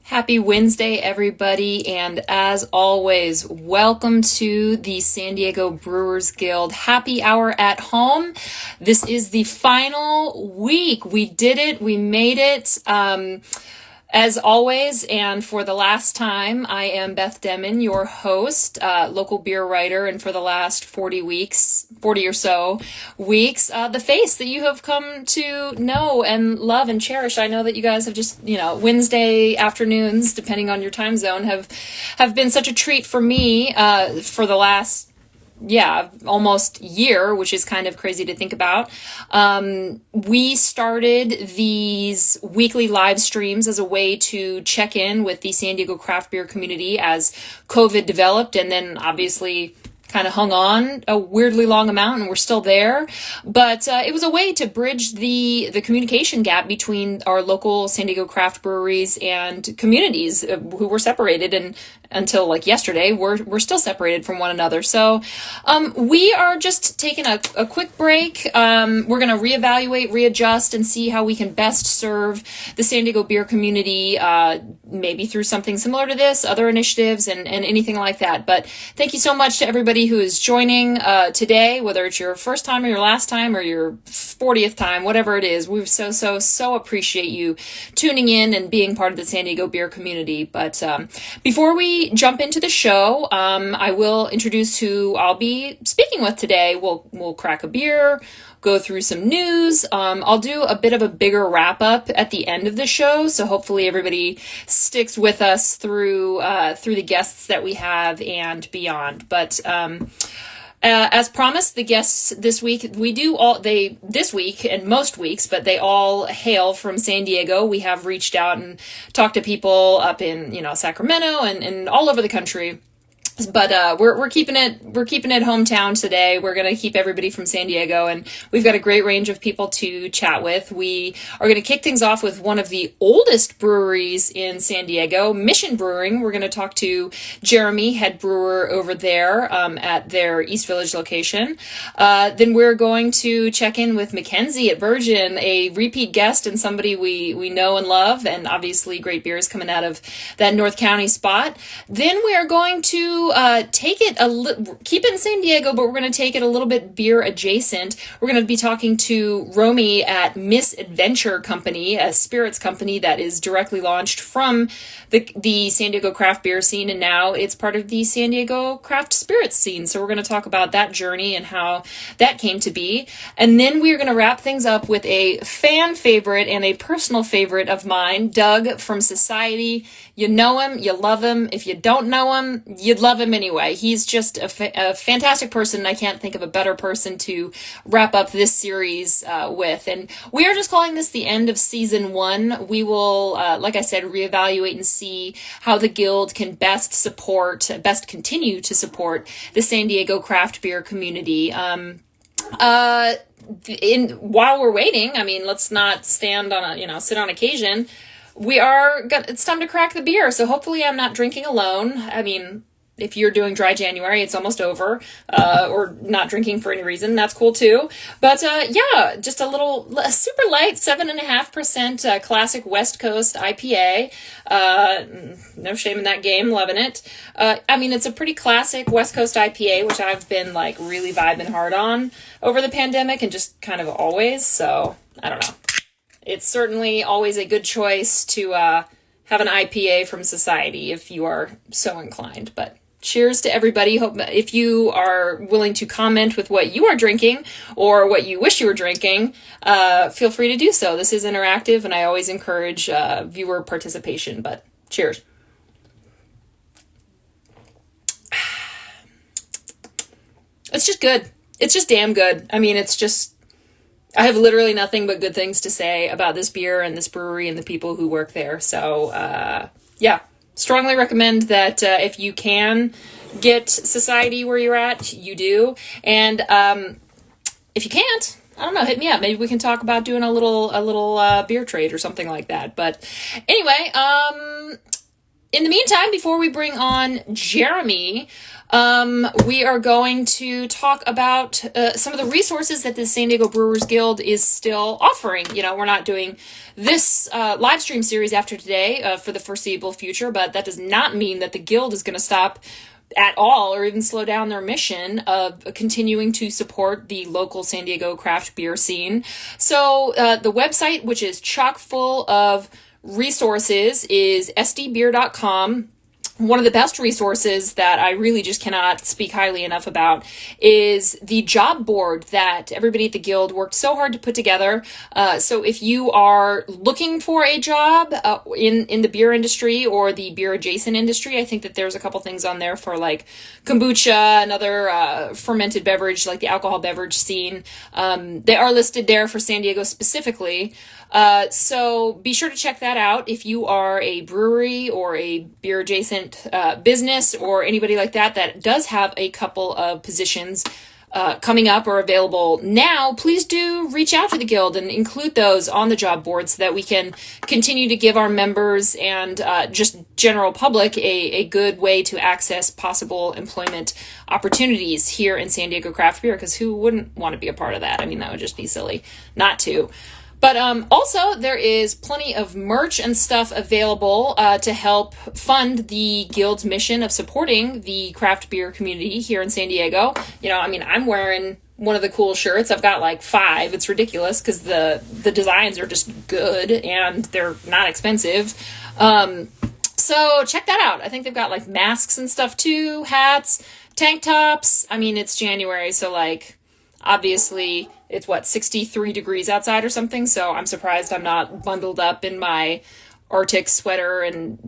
Happy Wednesday, everybody, and as always, welcome to the San Diego Brewers Guild Happy Hour at Home. This is the final week. We did it. We made it. As always, and for the last time, I am Beth Demmon, your host, local beer writer, and for the last 40 or so weeks, the face that you have come to know and love and cherish. I know that you guys have just, Wednesday afternoons, depending on your time zone, have been such a treat for me, for the last almost year, which is kind of crazy to think about. We started these weekly live streams as a way to check in with the San Diego craft beer community as COVID developed, and then obviously kind of hung on a weirdly long amount, and we're still there. But it was a way to bridge the communication gap between our local San Diego craft breweries and communities who were separated, and until like yesterday, we're still separated from one another. So we are just taking a quick break. We're going to reevaluate, readjust, and see how we can best serve the San Diego beer community, maybe through something similar to this, other initiatives, and anything like that. But thank you so much to everybody who is joining today, whether it's your first time or your last time or your 40th time, whatever it is. We so appreciate you tuning in and being part of the San Diego beer community. But before we jump into the show, I will introduce who I'll be speaking with today. We'll crack a beer, go through some news. I'll do a bit of a bigger wrap up at the end of the show, so hopefully everybody sticks with us through the guests that we have and beyond. But as promised, the guests this week, this week and most weeks, but they all hail from San Diego. We have reached out and talked to people up in, Sacramento and all over the country. But we're keeping it hometown today. We're going to keep everybody from San Diego, and we've got a great range of people to chat with. We are going to kick things off with one of the oldest breweries in San Diego, Mission Brewing. We're going to talk to Jeremy, head brewer over there at their East Village location. Then we're going to check in with Mackenzie at Burgeon, a repeat guest and somebody we know and love, and obviously great beers coming out of that North County spot. Then we are going to keep it in San Diego, but we're going to take it a little bit beer adjacent. We're going to be talking to Romy at Misadventure Company, a spirits company that is directly launched from the San Diego craft beer scene, and now it's part of the San Diego craft spirits scene. So we're going to talk about that journey and how that came to be. And then we're going to wrap things up with a fan favorite and a personal favorite of mine, Doug from Societe. You know him, you love him. If you don't know him, you'd love him anyway. He's just a fantastic person, and I can't think of a better person to wrap up this series with. And we are just calling this the end of season 1. We will, like I said, reevaluate and see how the Guild can best continue to support the San Diego craft beer community. While we're waiting, let's not stand on sit on occasion. It's time to crack the beer, so hopefully I'm not drinking alone. If you're doing dry January, it's almost over, or not drinking for any reason, that's cool too. But just a super light 7.5% classic West Coast IPA. No shame in that game, loving it. It's a pretty classic West Coast IPA, which I've been really vibing hard on over the pandemic and just kind of always, so I don't know. It's certainly always a good choice to have an IPA from Societe if you are so inclined. But cheers to everybody. Hope if you are willing to comment with what you are drinking or what you wish you were drinking, feel free to do so. This is interactive, and I always encourage viewer participation. But cheers. It's just good. It's just damn good. I have literally nothing but good things to say about this beer and this brewery and the people who work there. So, strongly recommend that if you can get Societe where you're at, you do. And if you can't, I don't know, hit me up. Maybe we can talk about doing a little beer trade or something like that. But anyway, In the meantime, before we bring on Jeremy, we are going to talk about some of the resources that the San Diego Brewers Guild is still offering. We're not doing this live stream series after today for the foreseeable future, but that does not mean that the Guild is going to stop at all or even slow down their mission of continuing to support the local San Diego craft beer scene. So the website, which is chock full of resources, is sdbeer.com. One of the best resources that I really just cannot speak highly enough about is the job board that everybody at the Guild worked so hard to put together. So if you are looking for a job in the beer industry or the beer adjacent industry, I think that there's a couple things on there for like kombucha, another fermented beverage, like the alcohol beverage scene. They are listed there for San Diego specifically. So be sure to check that out if you are a brewery or a beer adjacent business or anybody like that does have a couple of positions coming up or available now. Please do reach out to the Guild and include those on the job board so that we can continue to give our members and just general public a good way to access possible employment opportunities here in San Diego craft beer, because who wouldn't want to be a part of that? I mean, that would just be silly not to. But also, there is plenty of merch and stuff available to help fund the Guild's mission of supporting the craft beer community here in San Diego. I'm wearing one of the cool shirts. I've got like 5. It's ridiculous because the designs are just good and they're not expensive. So check that out. I think they've got like masks and stuff too, hats, tank tops. I mean, it's January, so like obviously it's 63 degrees outside or something. So I'm surprised I'm not bundled up in my Arctic sweater and,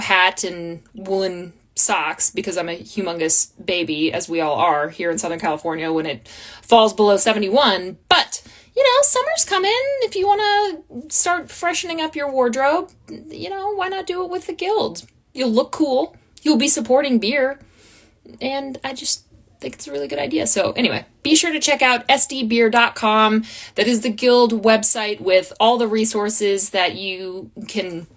hat and woolen socks, because I'm a humongous baby, as we all are here in Southern California when it falls below 71. But, summer's coming. If you want to start freshening up your wardrobe, why not do it with the Guild? You'll look cool. You'll be supporting beer. And I just think it's a really good idea. So anyway, be sure to check out sdbeer.com. That is the Guild website with all the resources that you can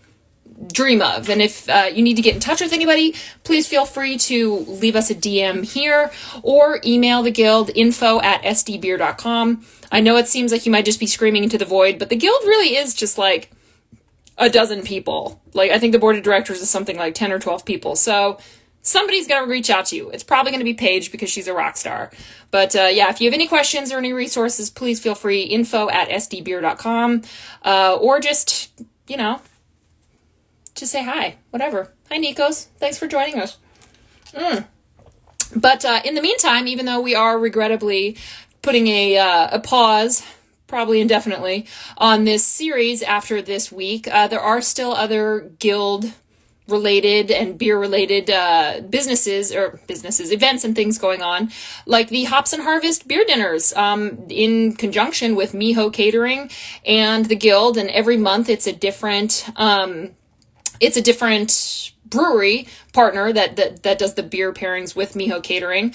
dream of. And if you need to get in touch with anybody, please feel free to leave us a DM here or email the Guild info@sdbeer.com. I know it seems like you might just be screaming into the void, but the Guild really is just like a dozen people. Like, I think the board of directors is something like 10 or 12 people. So somebody's going to reach out to you. It's probably going to be Paige because she's a rock star. But if you have any questions or any resources, please feel free, info@sdbeer.com, or just say hi, whatever. Hi, Nikos. Thanks for joining us. But in the meantime, even though we are regrettably putting a pause, probably indefinitely, on this series after this week, there are still other Guild related and beer related events and things going on, like the Hops and Harvest beer dinners in conjunction with Miho Catering and the Guild. And every month it's a different brewery partner that does the beer pairings with Miho Catering.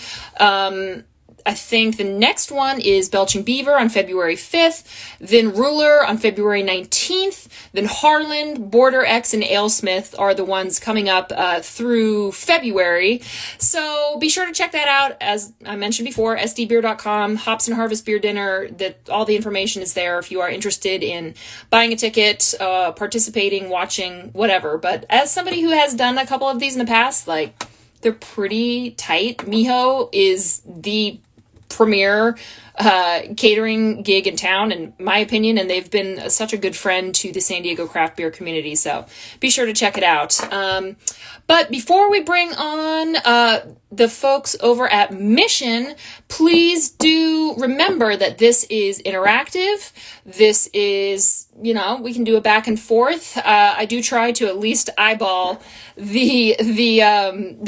I think the next one is Belching Beaver on February 5th, then Ruler on February 19th, then Harland, Border X, and Alesmith are the ones coming up through February. So be sure to check that out. As I mentioned before, sdbeer.com, Hops and Harvest Beer Dinner, all the information is there if you are interested in buying a ticket, participating, watching, whatever. But as somebody who has done a couple of these in the past, like, they're pretty tight. Miho is the premier catering gig in town, in my opinion, and they've been such a good friend to the San Diego craft beer community, so be sure to check it out. But before we bring on the folks over at Mission, please do remember that this is interactive. This is, we can do a back and forth. I do try to at least eyeball the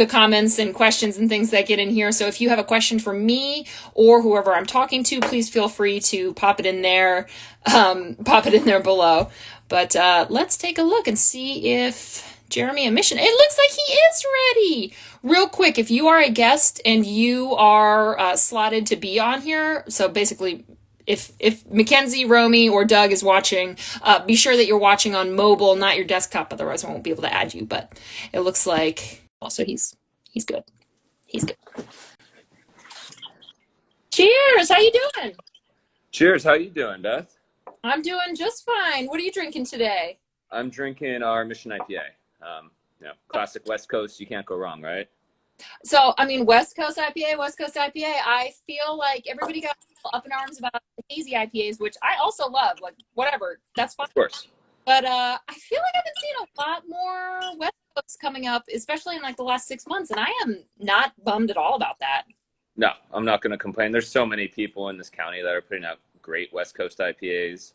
comments and questions and things that get in here. So if you have a question for me or whoever I'm talking to, please feel free to pop it in there below. But let's take a look and see if Jeremy and Mission, it looks like he is ready. Real quick, if you are a guest and you are slotted to be on here, so basically if Mackenzie, Romy, or Doug is watching, be sure that you're watching on mobile, not your desktop. Otherwise, I won't be able to add you. But it looks like also he's good. He's good. Cheers! How you doing? Cheers. How you doing, Beth? I'm doing just fine. What are you drinking today? I'm drinking our Mission IPA. Classic West Coast. You can't go wrong, right? So, I mean, West Coast IPA, West Coast IPA. I feel like everybody got up in arms about the hazy IPAs, which I also love. Like, whatever, that's fine. Of course. But I feel like I've been seeing a lot more West Coast coming up, especially in like the last 6 months, and I am not bummed at all about that. No, I'm not going to complain. There's so many people in this county that are putting out great West Coast IPAs.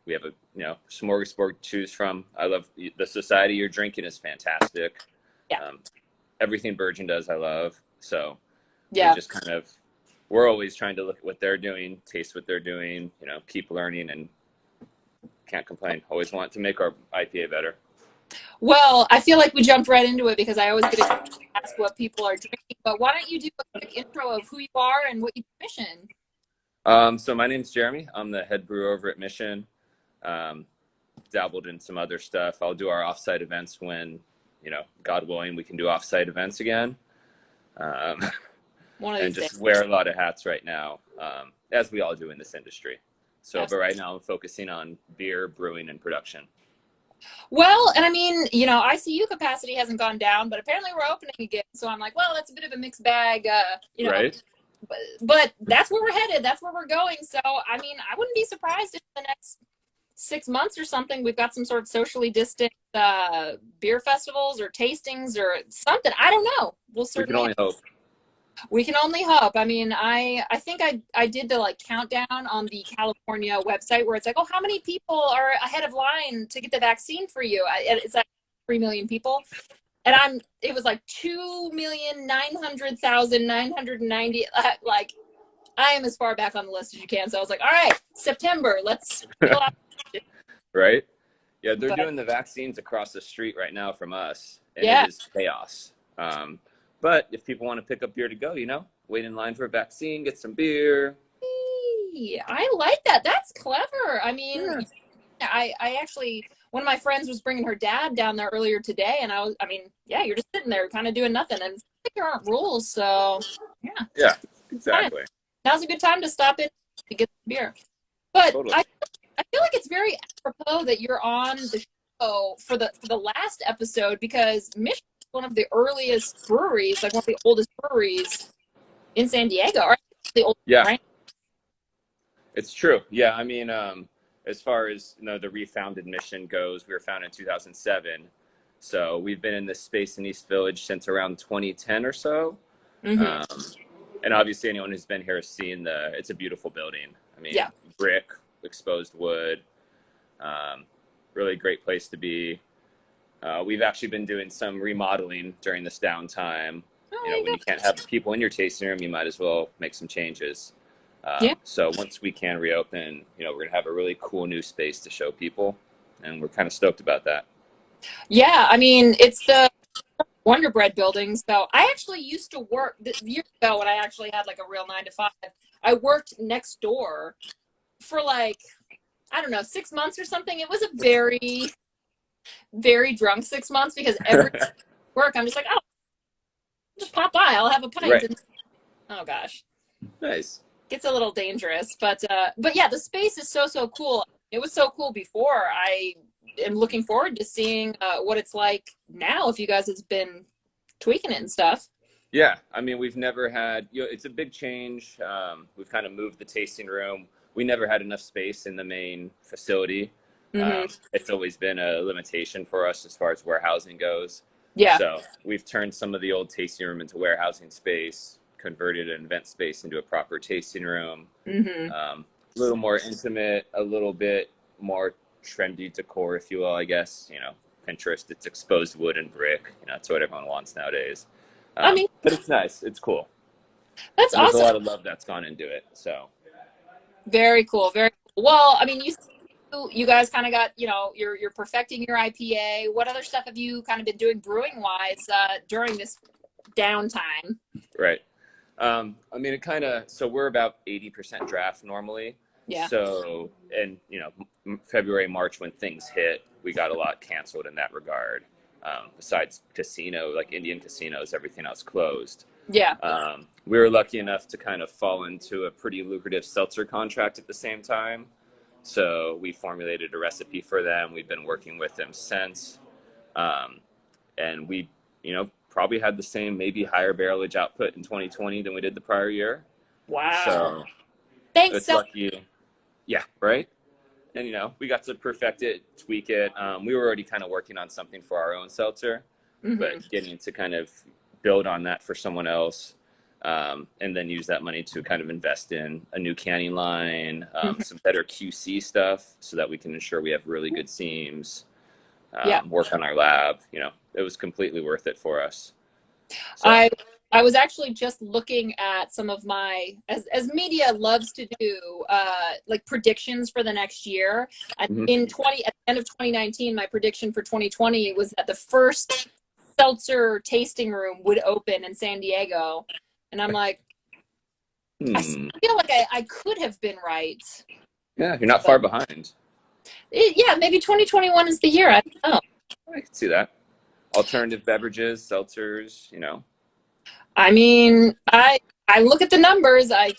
We have a smorgasbord to choose from. I love the Society you're drinking is fantastic. Yeah. Everything Burgeon does, I love. So yeah, we're always trying to look at what they're doing, taste what they're doing, keep learning, and can't complain. Always want to make our IPA better. Well, I feel like we jumped right into it because I always get to ask what people are drinking. But why don't you do a quick intro of who you are and what you do at Mission? So my name's Jeremy. I'm the head brewer over at Mission. Dabbled in some other stuff. I'll do our offsite events when, God willing, we can do offsite events again. And just wear a lot of hats right now, as we all do in this industry. So, But right now I'm focusing on beer, brewing, and production. Well, and I mean, ICU capacity hasn't gone down, but apparently we're opening again. So I'm like, well, that's a bit of a mixed bag, Right. But that's where we're headed. That's where we're going. So, I mean, I wouldn't be surprised if the next 6 months or something, we've got some sort of socially distant beer festivals or tastings or something. I don't know. We can only hope. We can only hope. I mean, I think I did the countdown on the California website where it's like, oh, how many people are ahead of line to get the vaccine for you? It's like 3 million people. And it was like 2,900,990. Like, I am as far back on the list as you can. So I was like, all right, September, let's fill out. Right? Yeah, they're doing the vaccines across the street right now from us. And It is chaos. But if people want to pick up beer to go, wait in line for a vaccine, get some beer. I like that. That's clever. I mean, I actually, one of my friends was bringing her dad down there earlier today, and you're just sitting there kind of doing nothing, and there aren't rules, so yeah. Yeah, exactly. Now's a good time to stop in to get some beer. But Totally. I feel like it's very apropos that you're on the show for the last episode because Mission is one of the earliest breweries, like one of the oldest breweries in San Diego. Or the oldest, right? It's true. Yeah, I mean, as far as the refounded Mission goes, we were founded in 2007. So we've been in this space in East Village since around 2010 or so. Mm-hmm. And obviously anyone who's been here has seen it's a beautiful building. I mean, brick, exposed wood, really great place to be. We've actually been doing some remodeling during this downtime. When you can't have people in your tasting room, you might as well make some changes. So once we can reopen, we're going to have a really cool new space to show people. And we're kind of stoked about that. Yeah, I mean, it's the Wonder Bread building. So I actually used to work years ago when I actually had like a real 9-to-5. I worked next door for 6 months or something. It was a very, very drunk 6 months because every work I'm just like, oh, just pop by. I'll have a pint. Right. And, oh gosh. Nice. Gets a little dangerous, but yeah, the space is so cool. It was so cool before. I am looking forward to seeing what it's like now. If you guys have been tweaking it and stuff. Yeah, I mean, we've never had. It's a big change. We've kind of moved the tasting room. We never had enough space in the main facility. Mm-hmm. It's always been a limitation for us as far as warehousing goes. Yeah. So we've turned some of the old tasting room into warehousing space, converted an event space into a proper tasting room. Mm-hmm. A little more intimate, a little bit more trendy decor, if you will, I guess. Pinterest, it's exposed wood and brick. That's what everyone wants nowadays. But it's nice. It's cool. That's awesome. There's a lot of love that's gone into it. So very cool. Very cool. Well, I mean, you guys kind of got, you're perfecting your IPA. What other stuff have you kind of been doing brewing wise during this downtime? Right. I mean, so we're about 80% draft normally. Yeah. So, and February, March, when things hit, we got a lot canceled in that regard. Besides casino, like Indian casinos, everything else closed. Yeah. We were lucky enough to kind of fall into a pretty lucrative seltzer contract at the same time. So we formulated a recipe for them. We've been working with them since. And we, probably had the same, maybe higher barrelage output in 2020 than we did the prior year. Wow. So Thanks. it's lucky. Yeah, right. And, we got to perfect it, tweak it. We were already kind of working on something for our own seltzer, but getting to kind of build on that for someone else, and then use that money to kind of invest in a new canning line, some better QC stuff so that we can ensure we have really good seams, work on our lab. It was completely worth it for us. So. I was actually just looking at some of my, as media loves to do, like predictions for the next year. At the end of 2019, my prediction for 2020 was that the first seltzer tasting room would open in San Diego. And I'm like, I feel like I could have been right. Yeah, you're not far behind. Maybe 2021 is the year. I don't know. I can see that. Alternative beverages, seltzers, I mean, I look at the numbers. I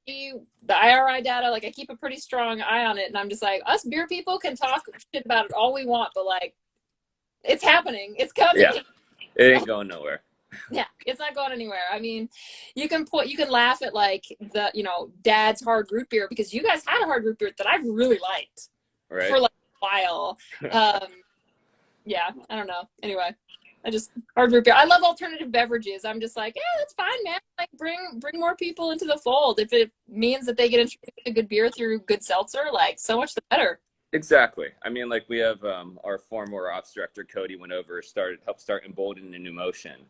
see the IRI data. Like, I keep a pretty strong eye on it, and I'm just like, us beer people can talk shit about it all we want, but like, it's happening. It's coming. Yeah, it ain't going nowhere. Yeah, it's not going anywhere. I mean, you can laugh at like the Dad's hard root beer, because you guys had a hard root beer that I've really liked for like a while. Yeah, I don't know. Anyway. Hard root beer. I love alternative beverages. I'm just like, yeah, that's fine, man. Like, bring more people into the fold. If it means that they get introduced to good beer through good seltzer, like, so much the better. Exactly. I mean, like, we have our former ops director Cody went over, helped start Embolden a New Motion,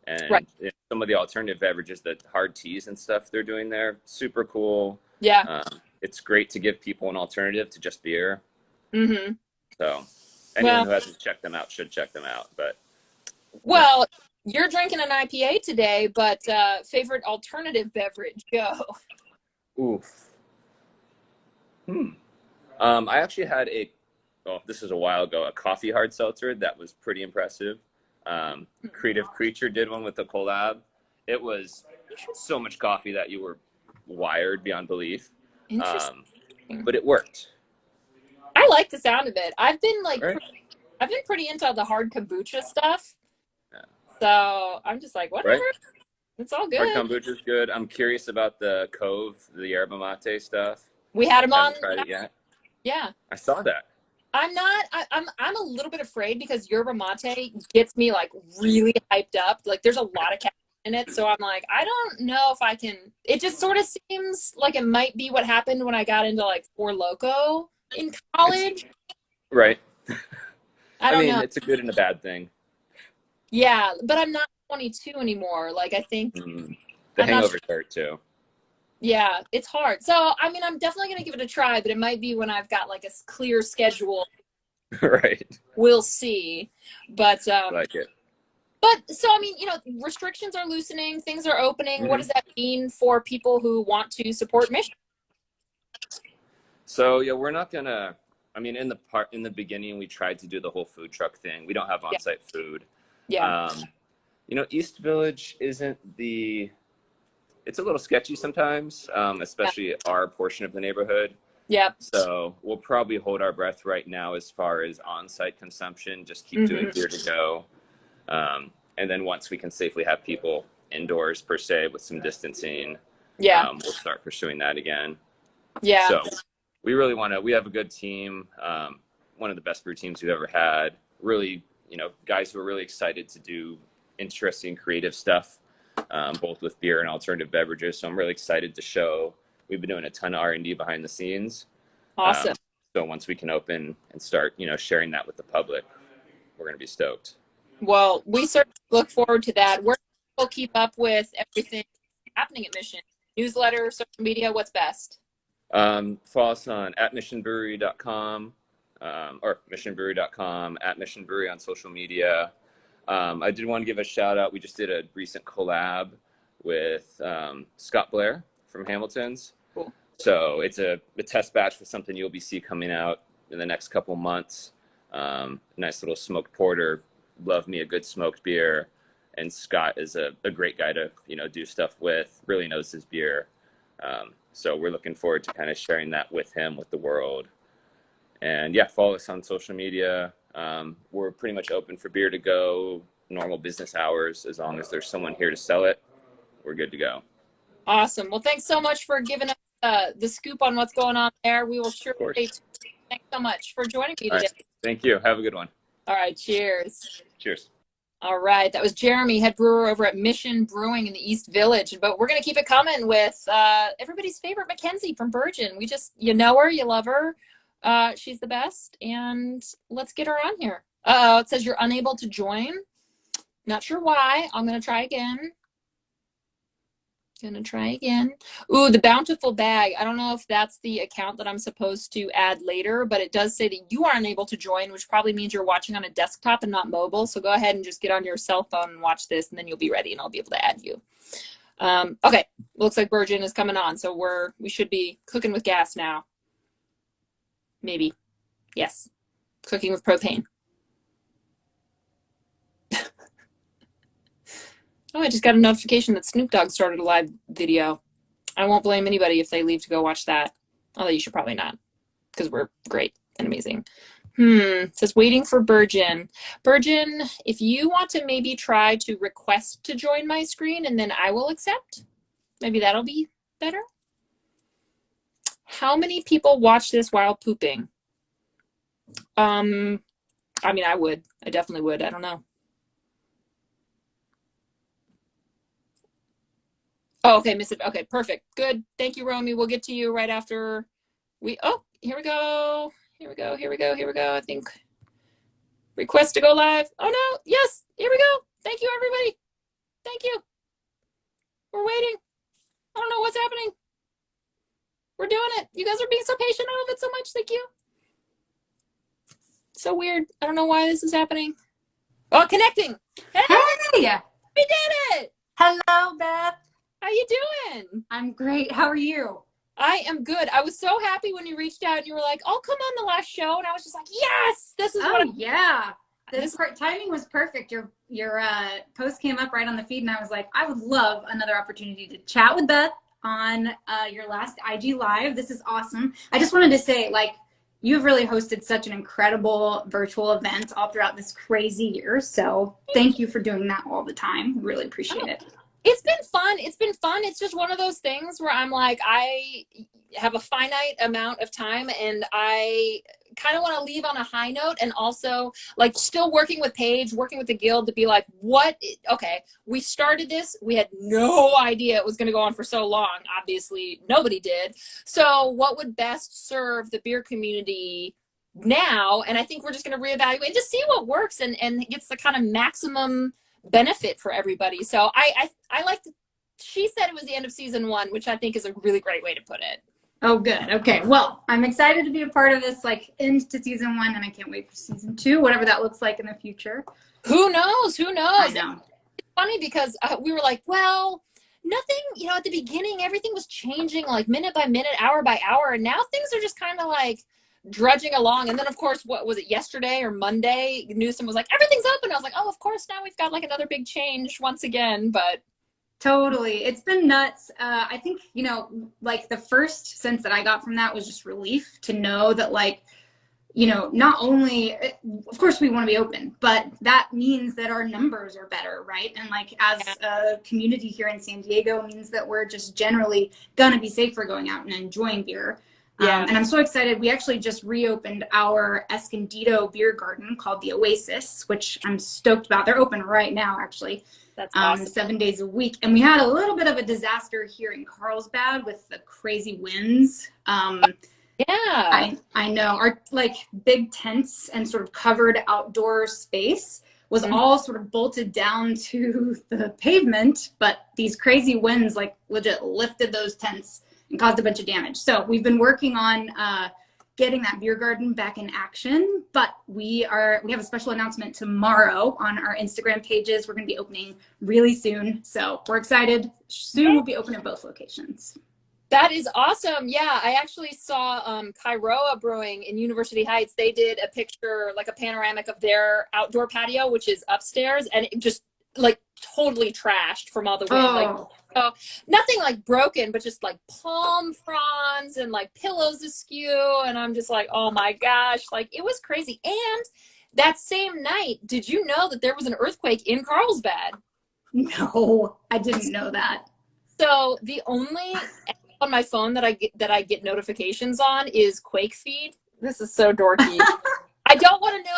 and some of the alternative beverages, the hard teas and stuff they're doing there, super cool. Yeah. It's great to give people an alternative to just beer. So anyone who hasn't checked them out should check them out. But well, you're drinking an IPA today, but favorite alternative beverage, go. Oof. I actually had this is a while ago, a coffee hard seltzer that was pretty impressive. Creative Creature did one with a collab. It was so much coffee that you were wired beyond belief. Interesting. But it worked. I like the sound of it. I've been pretty into the hard kombucha stuff. So I'm just like, whatever. Right? It's all good. Hard kombucha's good. I'm curious about the Cove, the yerba mate stuff. We had them on. Tried it yet. Yeah. I saw that. I'm a little bit afraid, because yerba mate gets me like really hyped up. Like, there's a lot of caffeine in it. So I'm like, I don't know if I can. It just sort of seems like it might be what happened when I got into like Four Loko in college. Right. I mean, know. It's a good and a bad thing. Yeah, but I'm not 22 anymore. Like, I think the hangover start too. Yeah, it's hard. So, I mean, I'm definitely going to give it a try, but it might be when I've got like a clear schedule. Right. We'll see. But I like it. But so, I mean, restrictions are loosening, things are opening. What does that mean for people who want to support Mission? So, yeah, we're not going to, I mean, in the beginning, we tried to do the whole food truck thing. We don't have on-site food. Yeah. East Village it's a little sketchy sometimes, especially our portion of the neighborhood. Yeah. So we'll probably hold our breath right now as far as on-site consumption, just keep doing beer to go. And then once we can safely have people indoors per se with some distancing, we'll start pursuing that again. Yeah. So we really we have a good team, one of the best brew teams we've ever had. Really, guys who are really excited to do interesting, creative stuff, both with beer and alternative beverages. So I'm really excited to show. We've been doing a ton of R&D behind the scenes. Awesome. So once we can open and start, sharing that with the public, we're going to be stoked. Well, we certainly look forward to that. Where can people keep up with everything happening at Mission? Newsletter, social media, what's best? Follow us on @missionbrewery.com. Or missionbrewery.com, @Mission Brewery on social media. I did want to give a shout out. We just did a recent collab with Scott Blair from Hamilton's. Cool. So it's a test batch for something you'll be see coming out in the next couple months. Nice little smoked porter. Love me a good smoked beer. And Scott is a great guy to, do stuff with, really knows his beer. So we're looking forward to kind of sharing that with him, with the world. And yeah, follow us on social media. We're pretty much open for beer to go, normal business hours. As long as there's someone here to sell it, we're good to go. Awesome. Well, thanks so much for giving us the scoop on what's going on there. We will sure stay tuned. Thanks so much for joining me today. Right. Thank you. Have a good one. All right. Cheers. Cheers. All right. That was Jeremy, head brewer over at Mission Brewing in the East Village. But we're going to keep it coming with everybody's favorite Mackenzie from Burgeon. You know her, you love her. She's the best. And let's get her on here. It says you're unable to join. Not sure why. I'm going to try again. Ooh, the Bountiful Bag. I don't know if that's the account that I'm supposed to add later, but it does say that you are unable to join, which probably means you're watching on a desktop and not mobile. So go ahead and just get on your cell phone and watch this, and then you'll be ready and I'll be able to add you. Okay, looks like Burgeon is coming on. So we should be cooking with gas now. Maybe. Yes. Cooking with propane. Oh, I just got a notification that Snoop Dogg started a live video. I won't blame anybody if they leave to go watch that. Although you should probably not, because we're great and amazing. It says waiting for Burgeon. Burgeon, if you want to maybe try to request to join my screen and then I will accept, maybe that'll be better. How many people watch this while pooping? I mean, I would. I definitely would. I don't know. Oh, okay, okay, perfect. Good. Thank you, Romy. We'll get to you right after here we go. I think request to go live. Oh no, yes, here we go. Thank you, everybody. Thank you. We're waiting. I don't know what's happening. We're doing it. You guys are being so patient. I love it so much. Thank you. So weird. I don't know why this is happening. Oh, connecting. Hey! We did it. Hello, Beth. How you doing? I'm great. How are you? I am good. I was so happy when you reached out and you were like, I'll come on the last show. And I was just like, yes, this is timing was perfect. Your post came up right on the feed and I was like, I would love another opportunity to chat with Beth on your last IG Live. This is awesome. I just wanted to say, you've really hosted such an incredible virtual event all throughout this crazy year. So thank you for doing that all the time. Really appreciate it. It's been fun. It's just one of those things where I'm like, I have a finite amount of time and I kind of want to leave on a high note, and also still working with Paige, working with the guild to be like, we started this. We had no idea it was going to go on for so long. Obviously nobody did. So what would best serve the beer community now? And I think we're just going to reevaluate and just see what works and gets the kind of maximum benefit for everybody. So I like to, she said it was the end of season 1, which I think is a really great way to put it. Oh, good. Okay. Well, I'm excited to be a part of this, end to season 1, and I can't wait for season 2, whatever that looks like in the future. Who knows? I know. It's funny because we were like, well, nothing, at the beginning, everything was changing minute by minute, hour by hour. And now things are just kind of drudging along. And then of course, what was it, yesterday or Monday, Newsom was like, everything's open. I was like, oh, of course, now we've got another big change once again. But totally, it's been nuts. I think the first sense that I got from that was just relief to know that not only, of course we want to be open, but that means that our numbers are better, right? And as a community here in San Diego, means that we're just generally gonna be safer going out and enjoying beer. And I'm so excited. We actually just reopened our Escondido beer garden called the Oasis, which I'm stoked about. They're open right now, actually. That's awesome. 7 days a week. And we had a little bit of a disaster here in Carlsbad with the crazy winds. I know. Our big tents and sort of covered outdoor space was all sort of bolted down to the pavement, but these crazy winds legit lifted those tents and caused a bunch of damage. So we've been working on getting that beer garden back in action, but we have a special announcement tomorrow on our Instagram pages. We're going to be opening really soon, so we're excited. Soon we'll be open at both locations. That is awesome. Yeah, I actually saw Kairoa Brewing in University Heights. They did a picture, like a panoramic of their outdoor patio, which is upstairs, and it just like totally trashed from all the wind. Like, oh, nothing like broken, but just like palm fronds and like pillows askew. And I'm just like, oh my gosh, like it was crazy. And that same night, did you know that there was an earthquake in Carlsbad? No, I didn't know that. So the only on my phone that I get notifications on is Quake Feed. This is so dorky. I don't want to know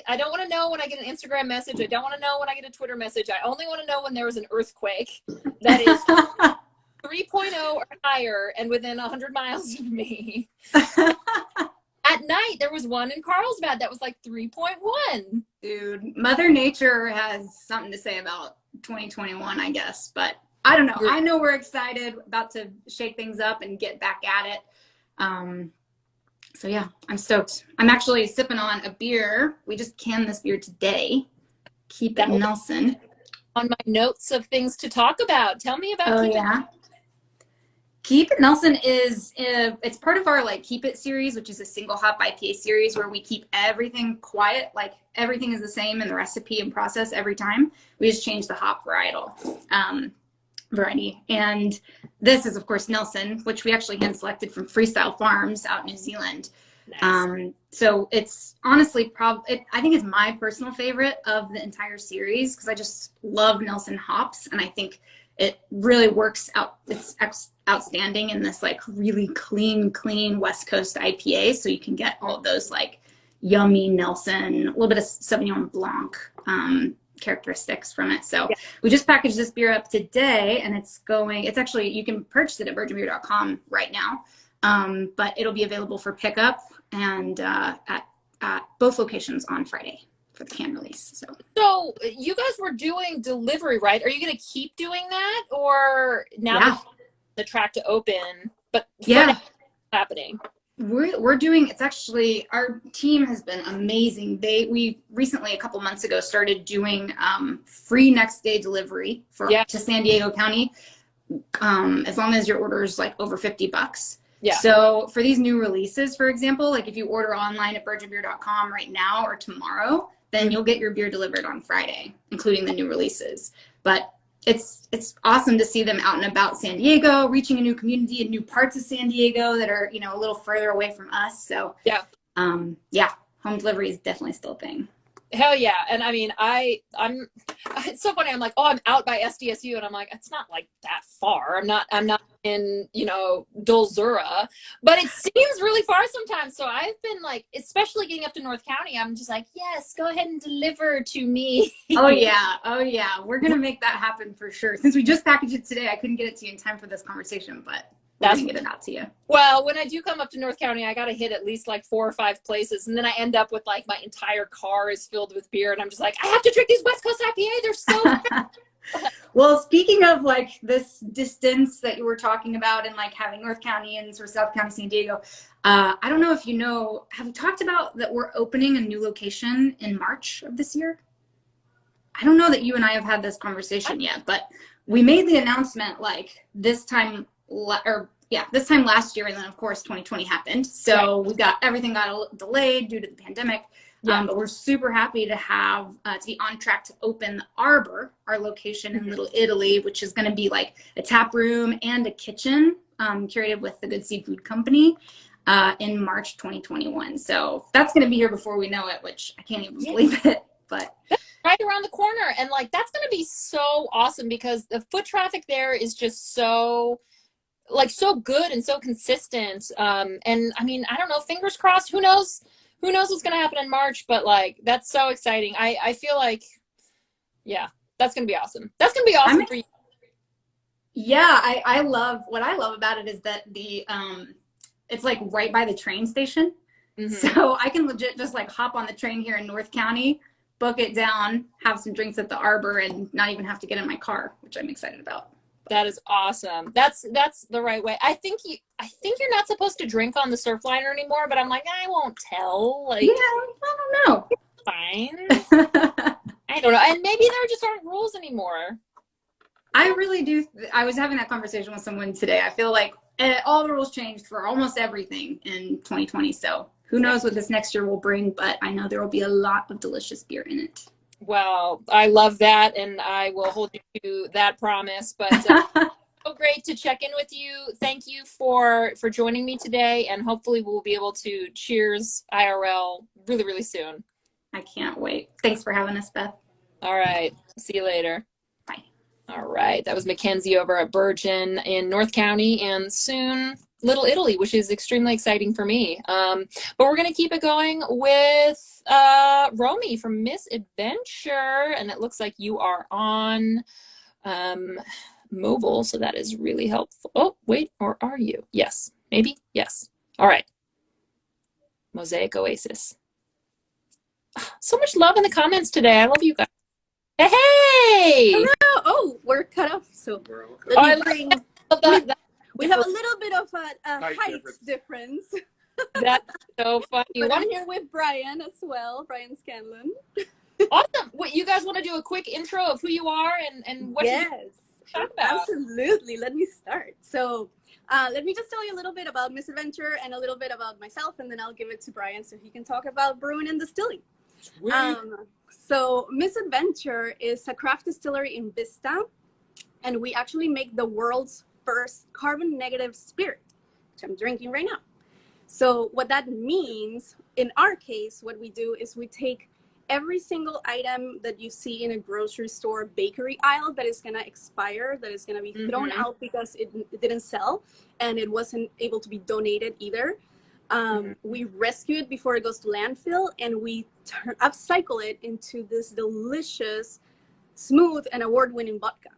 I don't want to know when I get an Instagram message. I don't want to know when I get a Twitter message. I only want to know when there was an earthquake that is 3.0 or higher and within 100 miles of me. At night, there was one in Carlsbad that was like 3.1. Dude, Mother Nature has something to say about 2021, I guess, but I don't know. I know we're excited, about to shake things up and get back at it. So yeah, I'm stoked. I'm actually sipping on a beer. We just canned this beer today. Keep It Nelson. On my notes of things to talk about. Tell me about Keep It. Keep It Nelson is it's part of our like Keep It series, which is a single hop IPA series where we keep everything quiet, like everything is the same in the recipe and process every time. We just change the hop variety. And this is of course Nelson, which we actually hand selected from Freestyle Farms out in New Zealand. Nice. So it's honestly I think it's my personal favorite of the entire series because I just love Nelson hops, and I think it really works out. It's outstanding in this like really clean West Coast IPA. So you can get all of those like yummy Nelson, a little bit of Sauvignon Blanc characteristics from it. So we just packaged this beer up today, and it's actually, you can purchase it at burgeonbeer.com right now. But it'll be available for pickup and at both locations on Friday for the can release. So you guys were doing delivery, right? Are you going to keep doing that, or now that the track to open? But what's happening? We're doing, it's actually, our team has been amazing. We recently, a couple months ago, started doing free next day delivery to San Diego County, as long as your order is like over $50. Yeah. So for these new releases, for example, like if you order online at burgeonbeer.com right now or tomorrow, then you'll get your beer delivered on Friday, including the new releases. But it's awesome to see them out and about San Diego, reaching a new community in new parts of San Diego that are, a little further away from us. So home delivery is definitely still a thing. Hell yeah. And I mean, it's so funny. I'm like, oh, I'm out by SDSU. And I'm like, it's not like that far. I'm not in, Dulzura, but it seems really far sometimes. So I've been like, especially getting up to North County, I'm just like, yes, go ahead and deliver to me. Oh yeah. We're going to make that happen for sure. Since we just packaged it today, I couldn't get it to you in time for this conversation, but we're going to get it out to you. Well, when I do come up to North County, I got to hit at least like 4 or 5 places. And then I end up with like my entire car is filled with beer. And I'm just like, I have to drink these West Coast IPA. They're so Well, speaking of like this distance that you were talking about and like having North County and sort of South County, San Diego, I don't know if you know, have we talked about that we're opening a new location in March of this year? I don't know that you and I have had this conversation yet, but we made the announcement like this time last year, and then of course 2020 happened. So everything got delayed due to the pandemic. But we're super happy to have to be on track to open the Arbor, our location in Little Italy, which is going to be like a tap room and a kitchen curated with the Good Seafood Company in March 2021. So that's going to be here before we know it, which I can't even believe it. But right around the corner, and like that's going to be so awesome because the foot traffic there is just so good and so consistent. And I mean, I don't know, fingers crossed, who knows what's going to happen in March, but like, that's so exciting. I feel like, that's going to be awesome. That's going to be awesome for you. Yeah. What I love about it is that it's like right by the train station. Mm-hmm. So I can legit just like hop on the train here in North County, book it down, have some drinks at the Arbor, and not even have to get in my car, which I'm excited about. That is awesome. That's the right way. I think you're not supposed to drink on the surf liner anymore, but I'm like, I won't tell. Like, Yeah, I don't know. Fine. I don't know. And maybe there just aren't rules anymore. I really do. I was having that conversation with someone today. I feel like all the rules changed for almost everything in 2020. So who knows what this next year will bring, but I know there will be a lot of delicious beer in it. Well, I love that, and I will hold you to that promise. But so great to check in with you. Thank you for joining me today, and hopefully we'll be able to cheers IRL really, really soon. I can't wait. Thanks for having us, Beth. All right. See you later. Bye. All right. That was Mackenzie over at Burgeon in North County, and soon Little Italy, which is extremely exciting for me. But we're going to keep it going with Romy from Misadventure, and it looks like you are on mobile, so that is really helpful. Oh, wait, or are you? Yes, maybe, yes. All right. Mosaic Oasis. So much love in the comments today. I love you guys. Hey! Hello! Oh, we're cut off, so we have a little bit of a height difference. That's so funny. But I'm here with Brian as well, Brian Scanlon. Awesome. What, you guys want to do a quick intro of who you are and what you talk about? Absolutely. Let me start. So let me just tell you a little bit about Misadventure and a little bit about myself, and then I'll give it to Brian so he can talk about brewing and distilling. So Misadventure is a craft distillery in Vista, and we actually make the world's first carbon negative spirit, which I'm drinking right now. So what that means, in our case, what we do is we take every single item that you see in a grocery store bakery aisle that is going to expire, that is going to be thrown out because it didn't sell and it wasn't able to be donated either. We rescue it before it goes to landfill, and we upcycle it into this delicious, smooth, and award-winning vodka.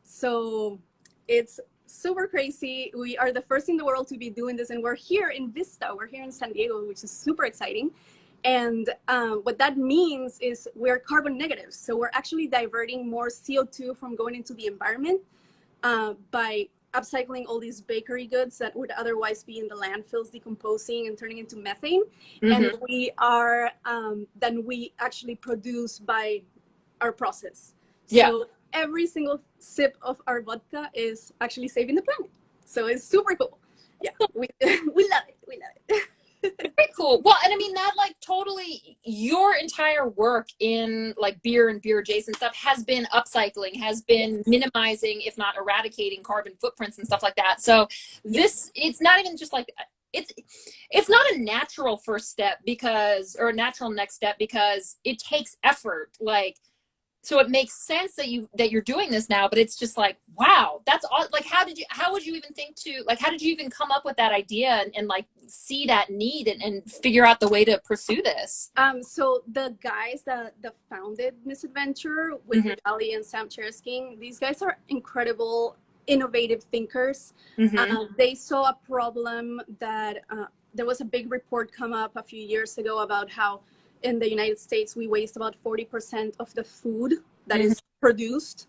So it's super crazy. We are the first in the world to be doing this, and we're here in Vista. We're here in San Diego, which is super exciting. And what that means is we're carbon negative. So we're actually diverting more CO2 from going into the environment by upcycling all these bakery goods that would otherwise be in the landfills, decomposing and turning into methane. And we are, then we actually produce by our process. So every single sip of our vodka is actually saving the planet. So it's super cool. Yeah, we love it. We love it. Very cool. Well, and I mean that, like, totally your entire work in like beer and beer adjacent stuff has been upcycling, has been minimizing, if not eradicating, carbon footprints and stuff like that. So this, it's not even just like, it's not a natural first step because, or a natural next step, because it takes effort. Like, so it makes sense that you're doing this now, but it's just like, wow, that's all. Like, how would you even think to, like, how did you even come up with that idea and like see that need and figure out the way to pursue this? So the guys that founded Misadventure with Ali and Sam Chersking, these guys are incredible, innovative thinkers. They saw a problem that there was a big report come up a few years ago about how in the United States, we waste about 40% of the food that is produced.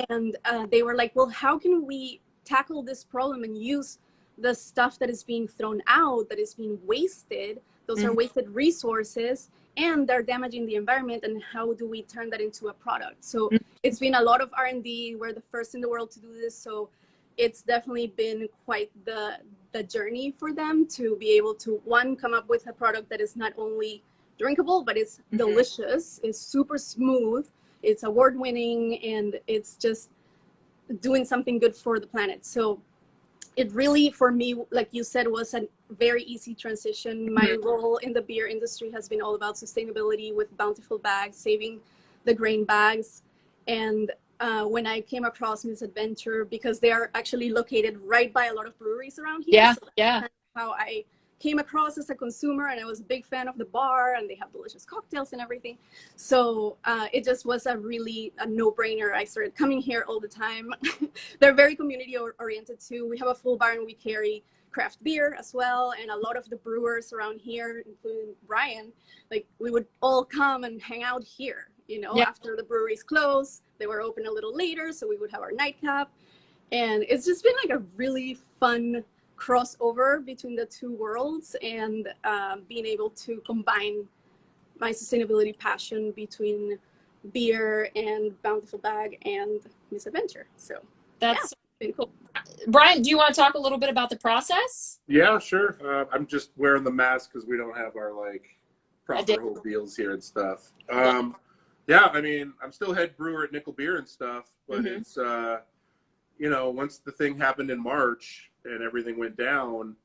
And they were like, well, how can we tackle this problem and use the stuff that is being thrown out, that is being wasted? Those are wasted resources, and they're damaging the environment. And how do we turn that into a product? So it's been a lot of R&D. We're the first in the world to do this. So it's definitely been quite the journey for them to be able to, one, come up with a product that is not only drinkable, but it's delicious, it's super smooth, it's award-winning, and it's just doing something good for the planet. So it really, for me, like you said, was a very easy transition. My role in the beer industry has been all about sustainability with Bountiful bags, saving the grain bags. And when I came across Misadventure, because they are actually located right by a lot of breweries around here. So that's how I came across as a consumer, and I was a big fan of the bar, and they have delicious cocktails and everything. So it just was a no-brainer. I started coming here all the time. They're very community oriented too. We have a full bar, and we carry craft beer as well. And a lot of the brewers around here, including Brian, like, we would all come and hang out here, you know, after the breweries closed. They were open a little later, so we would have our nightcap. And it's just been like a really fun crossover between the two worlds, and being able to combine my sustainability passion between beer and Bountiful Bag and Misadventure. So That's been cool. Brian, do you want to talk a little bit about the process? Yeah, sure. I'm just wearing the mask because we don't have our like proper whole deals here and stuff. Yeah, I mean, I'm still head brewer at Nickel Beer and stuff, but it's you know, once the thing happened in March and everything went down,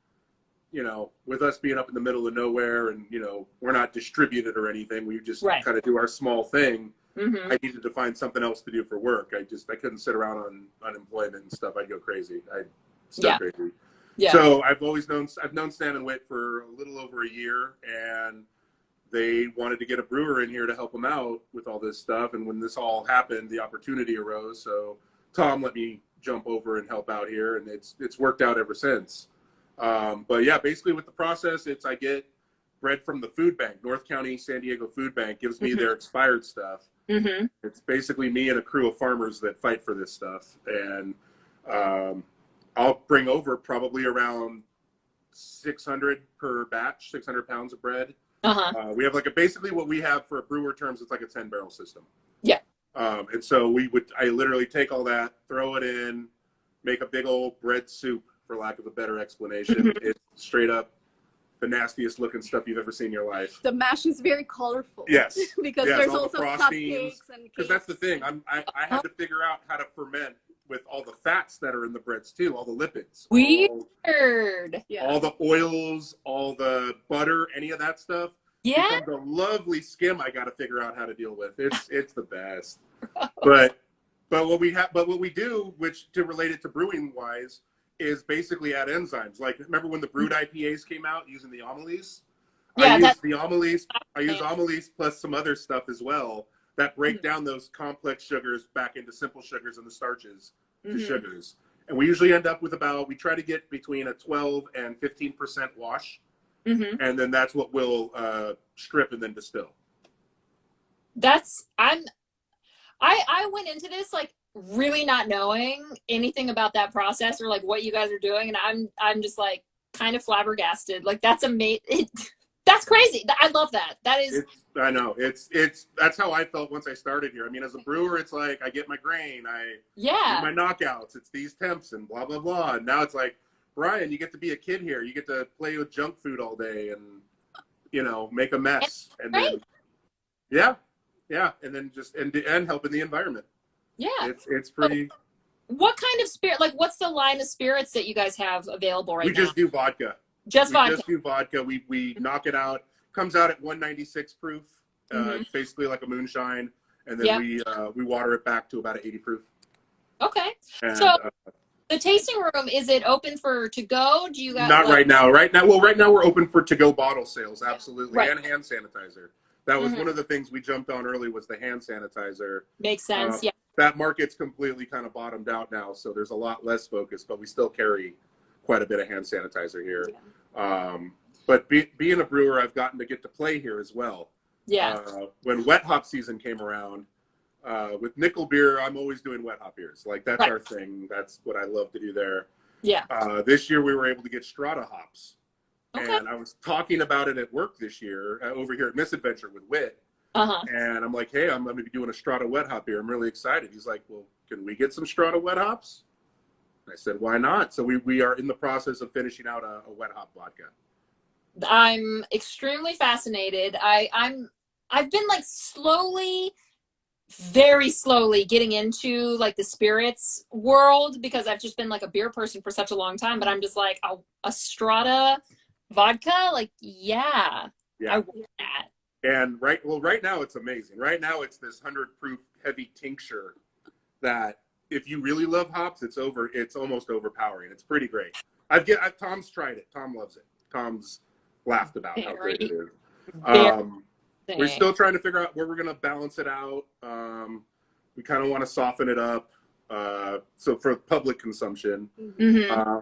you know, with us being up in the middle of nowhere and, you know, we're not distributed or anything, we just kind of do our small thing. I needed to find something else to do for work. I couldn't sit around on unemployment and stuff. I'd go crazy. I'd start crazy. So I've known Sam and Witt for a little over a year, and they wanted to get a brewer in here to help them out with all this stuff. And when this all happened, the opportunity arose. So Tom let me jump over and help out here, and it's worked out ever since. But yeah, basically with the process, I get bread from the food bank. North County San Diego Food Bank gives me their expired stuff. It's basically me and a crew of farmers that fight for this stuff. And I'll bring over probably around 600 per batch, 600 pounds of bread. We have basically what we have for brewer terms, it's like a 10-barrel system. And so I literally take all that, throw it in, make a big old bread soup, for lack of a better explanation. It's straight up the nastiest looking stuff you've ever seen in your life. The mash is very colorful. Yes. Because there's also cupcakes and cakes. Because that's the thing. I had to figure out how to ferment with all the fats that are in the breads too, all the lipids. Weird. All the oils, all the butter, any of that stuff. Yeah. Becomes a lovely skim I got to figure out how to deal with. It's the best. But what we do, which to relate it to brewing wise, is basically add enzymes. Like, remember when the brewed IPAs came out using the Amelise? I use Amelise plus some other stuff as well that break down those complex sugars back into simple sugars and the starches to sugars. And we usually end up with we try to get between a 12 and 15% wash. And then that's what we'll strip and then distill. I went into this like really not knowing anything about that process or like what you guys are doing, and I'm just like kind of flabbergasted. Like, that's amazing. That's crazy. I love that. I know. That's how I felt once I started here. I mean, as a brewer, it's like I get my grain, I do my knockouts, it's these temps and blah blah blah. And now it's like, Brian, you get to be a kid here. You get to play with junk food all day and, you know, make a mess. And then, and then just and helping the environment. Yeah, it's pretty. What kind of spirit? Like, what's the line of spirits that you guys have available right now? We just do vodka. Just do vodka. We knock it out. Comes out at 196 proof. It's basically like a moonshine, and then we water it back to about an 80 proof. Okay. And, so the tasting room, is it open for to go? Do you guys? Not right now. Right now we're open for to go bottle sales, absolutely, and hand sanitizer. That was one of the things we jumped on early, was the hand sanitizer. Makes sense. That market's completely kind of bottomed out now, so there's a lot less focus, but we still carry quite a bit of hand sanitizer here. But being a brewer, I've gotten to get to play here as well. When wet hop season came around, with Nickel Beer, I'm always doing wet hop beers. Like, that's our thing. That's what I love to do there. This year we were able to get strata hops. And I was talking about it at work this year, over here at Misadventure with Witt. And I'm like, hey, I'm going to be doing a strata wet hop beer. I'm really excited. He's like, well, can we get some strata wet hops? I said, why not? So we are in the process of finishing out a wet hop vodka. I'm extremely fascinated. I've been like very slowly getting into like the spirits world, because I've just been like a beer person for such a long time. But I'm just like, a strata vodka, like, I want that. And right now it's amazing. Right now it's this 100 proof heavy tincture that, if you really love hops, it's almost overpowering. It's pretty great. Tom's tried it. Tom loves it. Tom's laughed about how great it is. We're still trying to figure out where we're going to balance it out. We kind of want to soften it up. So for public consumption,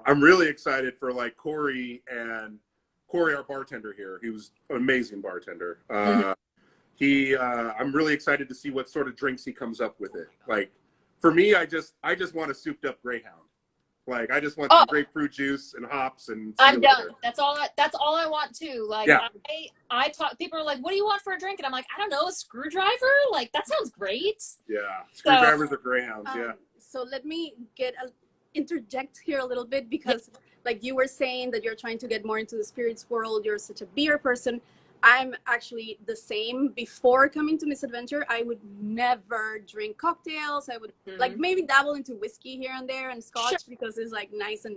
I'm really excited for like Corey, our bartender here. He was an amazing bartender. I'm really excited to see what sort of drinks he comes up with it. Like, for me, I just want a souped up Greyhound. Like, I just want some grapefruit juice and hops and I'm done. That's all I want too. Like, yeah. I talk, people are like, what do you want for a drink? And I'm like, I don't know, a screwdriver? Like, that sounds great. Yeah. Screwdrivers are greyhounds, yeah. So let me interject here a little bit, because like you were saying that you're trying to get more into the spirits world. You're such a beer person. I'm actually the same. Before coming to Misadventure, I would never drink cocktails. I would like maybe dabble into whiskey here and there and scotch because it's like nice and,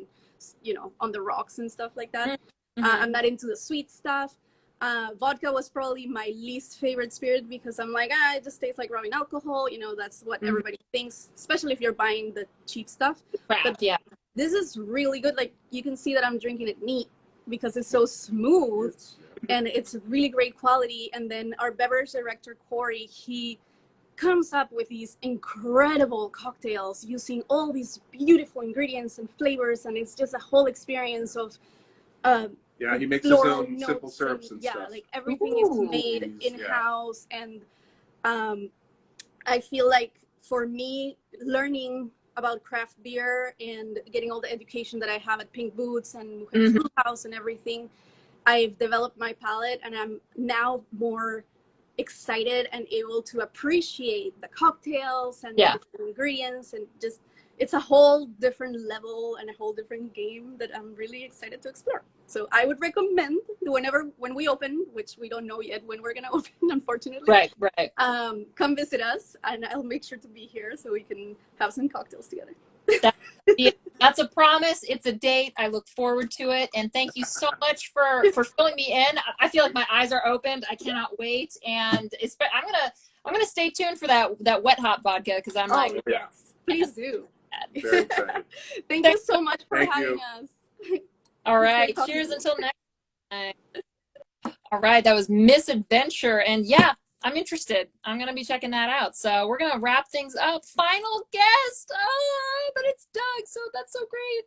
you know, on the rocks and stuff like that. I'm not into the sweet stuff. Vodka was probably my least favorite spirit because I'm like, it just tastes like rubbing alcohol. You know, that's what everybody thinks, especially if you're buying the cheap stuff. But yeah, this is really good. Like, you can see that I'm drinking it neat because it's so smooth. And it's really great quality. And then our beverage director, Corey, he comes up with these incredible cocktails using all these beautiful ingredients and flavors. And it's just a whole experience of he makes his own simple syrups and stuff. Like everything is made in-house. And I feel like for me, learning about craft beer and getting all the education that I have at Pink Boots and Brew House and everything, I've developed my palate, and I'm now more excited and able to appreciate the cocktails and the ingredients, and just, it's a whole different level and a whole different game that I'm really excited to explore. So I would recommend when we open, which we don't know yet when we're going to open, unfortunately. Right. Come visit us, and I'll make sure to be here so we can have some cocktails together. That's a promise. It's a date. I look forward to it. And thank you so much for filling me in. I feel like my eyes are opened. I cannot wait. And I'm gonna stay tuned for that wet hot vodka, because I'm yes, please do. Very excited. Thank you so much for having us. All right. Cheers until next time. All right. That was Misadventure. And yeah, I'm interested. I'm going to be checking that out. So we're going to wrap things up. Final guest. Oh, but it's Doug. So that's so great.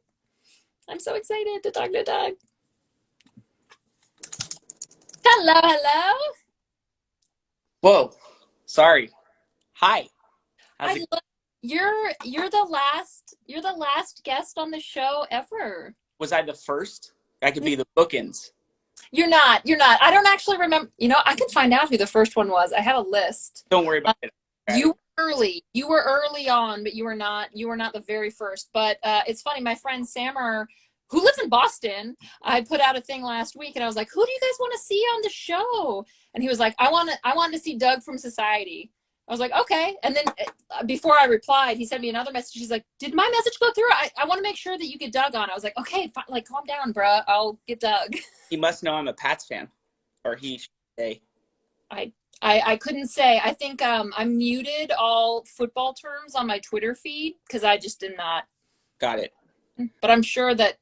I'm so excited to talk to Doug. Hello. Whoa. Sorry. Hi. You're the last guest on the show ever. Was I the first? I could be the bookends. You're not. I don't actually remember. You know, I can find out who the first one was. I have a list. Don't worry about it. You were early on, but you were not the very first. But it's funny, my friend Sammer, who lives in Boston, I put out a thing last week and I was like, who do you guys want to see on the show? And he was like, I want to see Doug from Society. I was like, okay. And then before I replied, he sent me another message. He's like, did my message go through? I want to make sure that you get Doug on. I was like, okay, fine, like, calm down, bruh. I'll get Doug. He must know I'm a Pats fan, or he should say. I couldn't say. I think I muted all football terms on my Twitter feed because I just did not. Got it. But I'm sure that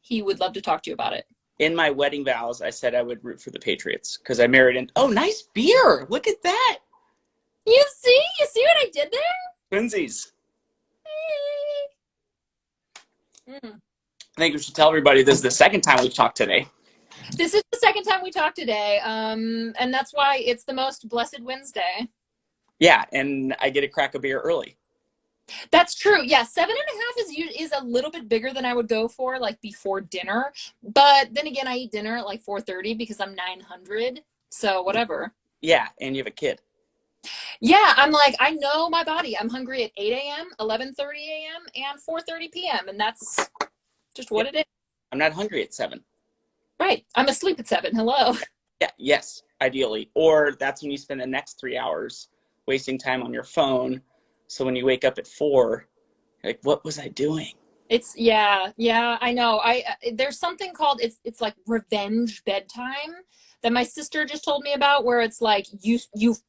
he would love to talk to you about it. In my wedding vows, I said I would root for the Patriots because I married in. Oh, nice beer. Look at that. You see what I did there? Twinsies. I think we should tell everybody this is the second time we've talked today. This is the second time we talked today, and that's why it's the most blessed Wednesday. Yeah, and I get a crack of beer early. That's true. Yeah, 7.5 is a little bit bigger than I would go for, like, before dinner. But then again, I eat dinner at like 4:30 because I'm 900. So whatever. Yeah, and you have a kid. Yeah, I'm like, I know my body. I'm hungry at 8 a.m., 11:30 a.m., and 4:30 p.m. And that's just what it is. I'm not hungry at 7. Right. I'm asleep at 7. Hello. Yeah. Yes, ideally. Or that's when you spend the next 3 hours wasting time on your phone. So when you wake up at 4, you're like, what was I doing? It's yeah, I know. There's something called it's like revenge bedtime that my sister just told me about, where it's like you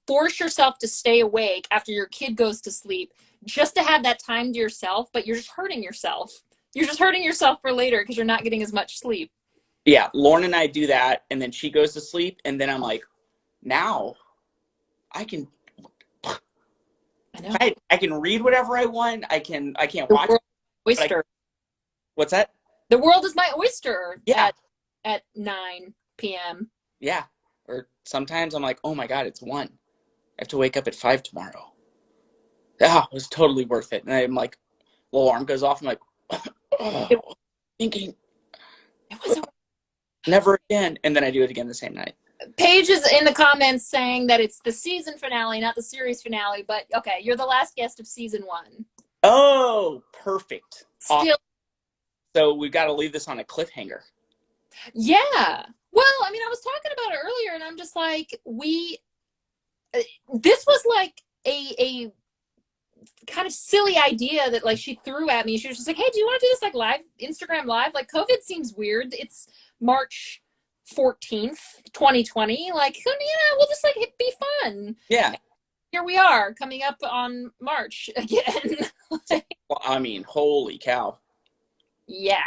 force yourself to stay awake after your kid goes to sleep just to have that time to yourself, but you're just hurting yourself. You're just hurting yourself for later because you're not getting as much sleep. Yeah, Lauren and I do that, and then she goes to sleep, and then I'm like, now I can I can read whatever I want. I can't watch oyster. What's that? The world is my oyster. Yeah. At 9 p.m. Yeah. Or sometimes I'm like, oh my God, it's 1. I have to wake up at 5 tomorrow. It was totally worth it. And I'm like, little alarm goes off. I'm like, thinking, It was never again. And then I do it again the same night. Paige is in the comments saying that it's the season finale, not the series finale. But okay, you're the last guest of season 1. Oh, perfect. Still, Awesome. So we've got to leave this on a cliffhanger. yeah. Well, I mean, I was talking about it earlier, and I'm just like, this was like a kind of silly idea that like she threw at me. She was just like, hey, do you want to do this like live, Instagram live? Like, COVID seems weird. It's March 14th, 2020. Like, yeah, we'll just like, it'd be fun. Yeah. Here we are coming up on March again. Well, I mean, holy cow. Yeah.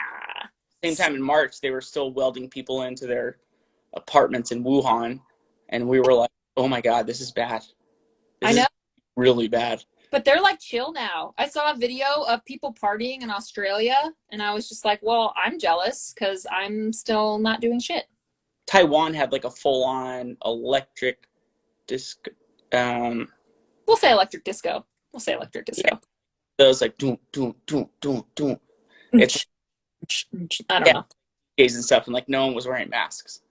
Same time in March, they were still welding people into their apartments in Wuhan. And we were like, oh my God, this is bad. I know. Really bad. But they're like chill now. I saw a video of people partying in Australia, and I was just like, well, I'm jealous because I'm still not doing shit. Taiwan had like a full-on electric disco. We'll say electric disco. Yeah. So it's like, doom, doom, doom, doom, doom. It's, I don't know. DJs and stuff, and like no one was wearing masks.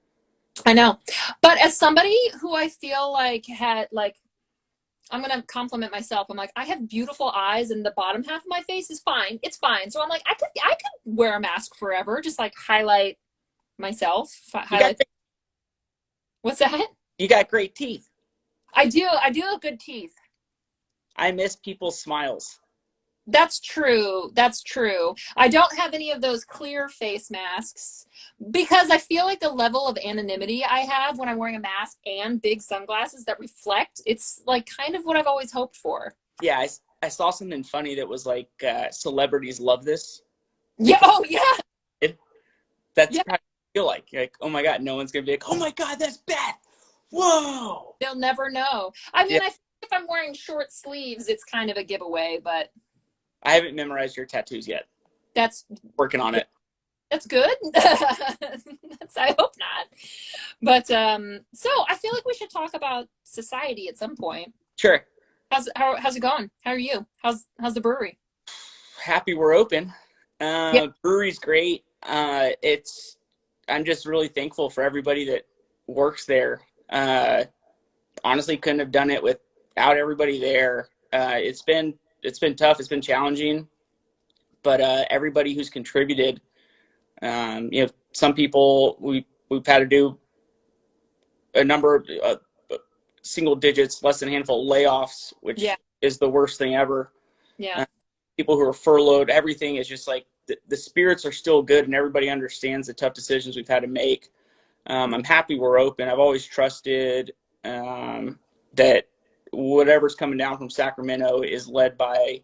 I know. But as somebody who I feel like had like, I'm going to compliment myself. I'm like, I have beautiful eyes and the bottom half of my face is fine. It's fine. So I'm like, I could wear a mask forever. Just like highlight myself. What's that? You got great teeth. I do have good teeth. I miss people's smiles. That's true. I don't have any of those clear face masks because I feel like the level of anonymity I have when I'm wearing a mask and big sunglasses that reflect, it's like kind of what I've always hoped for. Yeah, I saw something funny that was like, celebrities love this. Yeah. Oh, yeah. That's how I feel like, oh my God, no one's going to be like, oh my God, that's Beth. Whoa. They'll never know. I mean, I think if I'm wearing short sleeves, it's kind of a giveaway, but. I haven't memorized your tattoos yet. That's working on it. That's good. I hope not. But so I feel like we should talk about Societe at some point. Sure. How's it going? How are you? How's the brewery? Happy we're open. Brewery's great. I'm just really thankful for everybody that works there. Honestly, couldn't have done it without everybody there. It's been tough. It's been challenging, but everybody who's contributed, some people we've had to do a number of single digits, less than a handful of layoffs, which is the worst thing ever. Yeah. People who are furloughed, everything is just like the spirits are still good and everybody understands the tough decisions we've had to make. I'm happy we're open. I've always trusted that whatever's coming down from Sacramento is led by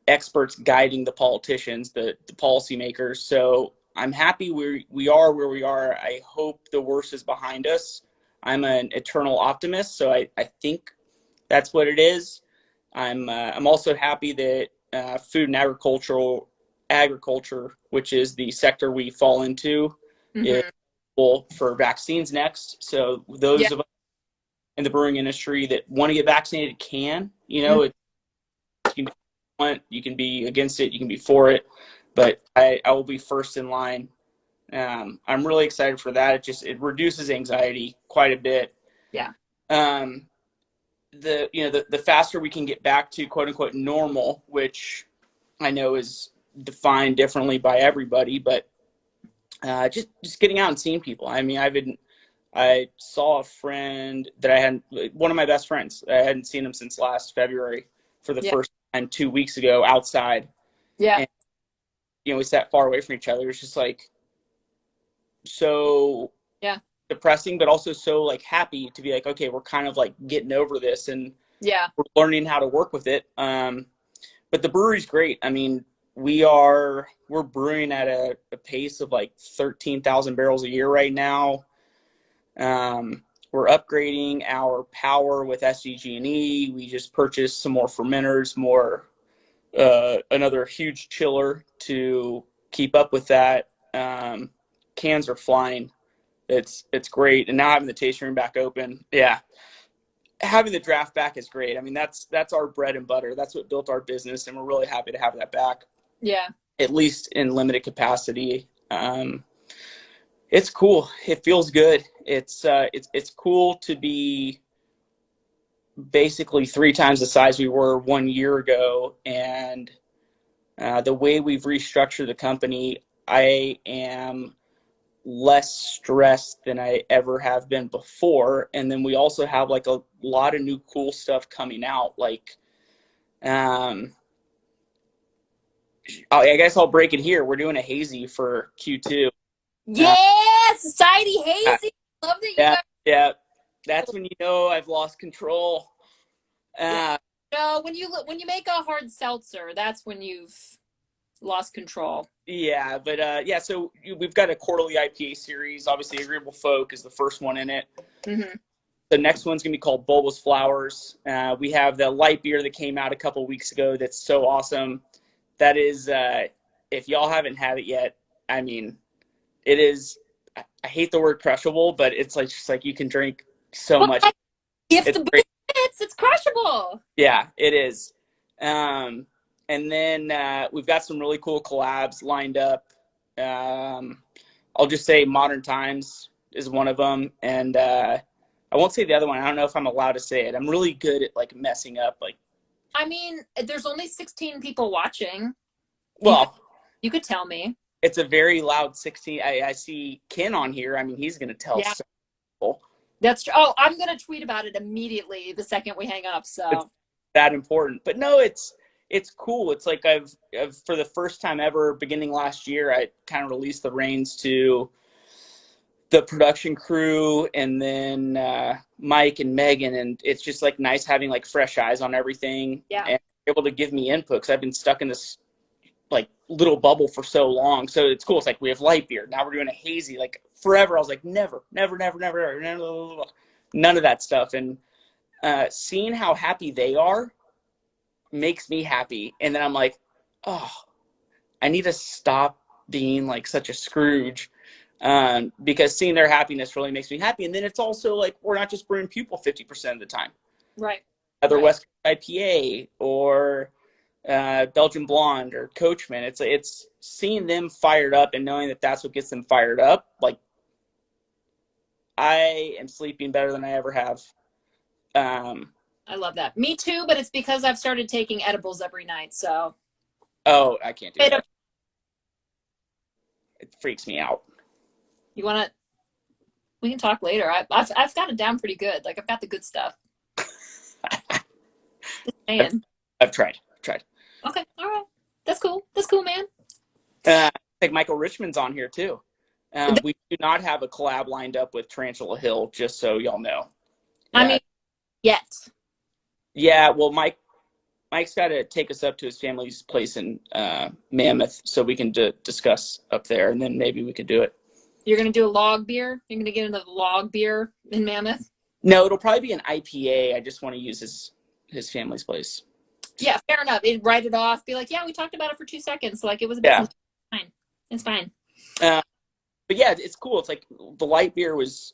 experts guiding the politicians, the policymakers. So I'm happy we are where we are. I hope the worst is behind us. I'm an eternal optimist, so I think that's what it is. I'm also happy that food and agriculture, which is the sector we fall into, is for vaccines next. So those of us in the brewing industry that want to get vaccinated can, you can be against it, you can be for it, but I will be first in line. I'm really excited for that. It reduces anxiety quite a bit. Yeah. The faster we can get back to quote unquote normal, which I know is defined differently by everybody, but just getting out and seeing people. I mean, I saw a friend that one of my best friends. I hadn't seen him since last February for the first time 2 weeks ago outside. Yeah. And, we sat far away from each other. It was just like so depressing, but also so like happy to be like, okay, we're kind of like getting over this and we're learning how to work with it. But the brewery's great. I mean, we're brewing at a pace of like 13,000 barrels a year right now. We're upgrading our power with SDG&E. We just purchased some more fermenters, another huge chiller to keep up with that. Cans are flying. It's great. And now having the tasting room back open. Yeah. Having the draft back is great. I mean, that's our bread and butter. That's what built our business. And we're really happy to have that back. Yeah. at least in limited capacity. It's cool. It feels good. It's cool to be basically 3 times the size we were 1 year ago. And the way we've restructured the company, I am less stressed than I ever have been before. And then we also have like a lot of new cool stuff coming out. Like, I guess I'll break it here. We're doing a hazy for Q2. Yeah, Society Hazy. Love that you Yeah, guys. yeah. That's when you know I've lost control. No, when you make a hard seltzer, that's when you've lost control. Yeah, but yeah. So we've got a quarterly IPA series. Obviously, Agreeable Folk is the first one in it. Mm-hmm. The next one's gonna be called Bulbous Flowers. We have the light beer that came out a couple weeks ago. That's so awesome. That is, if y'all haven't had it yet, I mean, it is. I hate the word crushable, but it's like just like you can drink so much. If the booze fits, it's crushable. Yeah, it is. And then we've got some really cool collabs lined up. I'll just say Modern Times is one of them, and I won't say the other one. I don't know if I'm allowed to say it. I'm really good at like messing up. Like, I mean, there's only 16 people watching. Well, you could tell me. It's a very loud 16. I see Ken on here. I mean, he's going to tell some people. That's true. Oh, I'm going to tweet about it immediately the second we hang up. So it's that important. But no, it's cool. It's like I've for the first time ever, beginning last year, I kind of released the reins to the production crew, and then Mike and Megan, and it's just like nice having like fresh eyes on everything. Yeah. And able to give me input, because I've been stuck in this like little bubble for so long. So it's cool. It's like we have light beer, now we're doing a hazy. Like forever I was like never, none of that stuff. And seeing how happy they are makes me happy. And then I'm like, oh, I need to stop being like such a Scrooge, because seeing their happiness really makes me happy. And then it's also like we're not just brewing Pupil 50% of the time, right? Other West Coast IPA or Belgian Blonde or Coachman. It's seeing them fired up and knowing that that's what gets them fired up. Like, I am sleeping better than I ever have. I love that. Me too, but it's because I've started taking edibles every night. So. Oh, I can't do that. It freaks me out. You want to? We can talk later. I've got it down pretty good. Like I've got the good stuff. Just saying. I've tried. Okay, all right. That's cool, man. I think Michael Richmond's on here too. We do not have a collab lined up with Tarantula Hill, just so y'all know. I mean, yet. Yeah, well, Mike's got to take us up to his family's place in Mammoth so we can discuss up there, and then maybe we could do it. You're going to do a log beer? You're going to get into the log beer in Mammoth? No, it'll probably be an IPA. I just want to use his family's place. Yeah, fair enough. Write it off. Be like, yeah, we talked about it for 2 seconds. Like it was a business. Yeah. Fine. It's fine. But yeah, it's cool. It's like the light beer was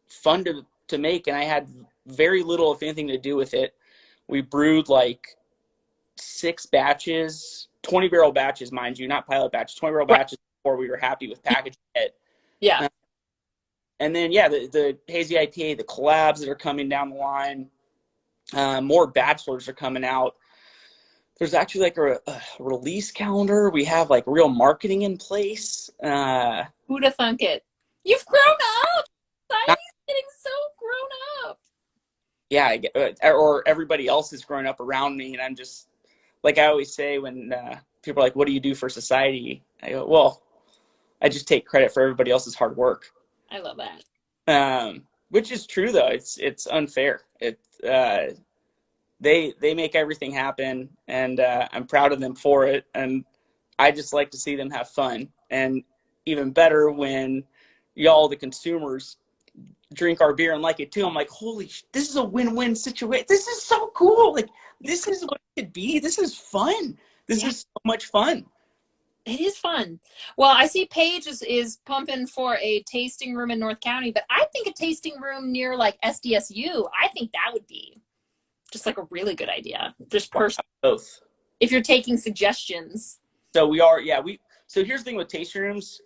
fun to make, and I had very little, if anything, to do with it. We brewed like 6 batches, 20-barrel batches, mind you, not pilot batches, 20-barrel batches before we were happy with packaging it. Yeah. And then, yeah, the Hazy IPA, the collabs that are coming down the line, more bachelors are coming out. There's actually like a release calendar. We have like real marketing in place. Who'd have thunk it? You've grown up. Society's getting so grown up. Yeah, or everybody else is growing up around me, and I'm just like I always say when people are like, "What do you do for Society?" I go, "Well, I just take credit for everybody else's hard work." I love that. Which is true though. It's unfair. They make everything happen, and I'm proud of them for it. And I just like to see them have fun. And even better when y'all, the consumers, drink our beer and like it too. I'm like, holy, this is a win-win situation. This is so cool. Like, this is what it could be. This is fun. This is so much fun. It is fun. Well, I see Paige is pumping for a tasting room in North County, but I think a tasting room near like SDSU, I think that would be just like a really good idea. Just personal. Both. if you're taking suggestions. So we are, yeah. So here's the thing with tasting rooms.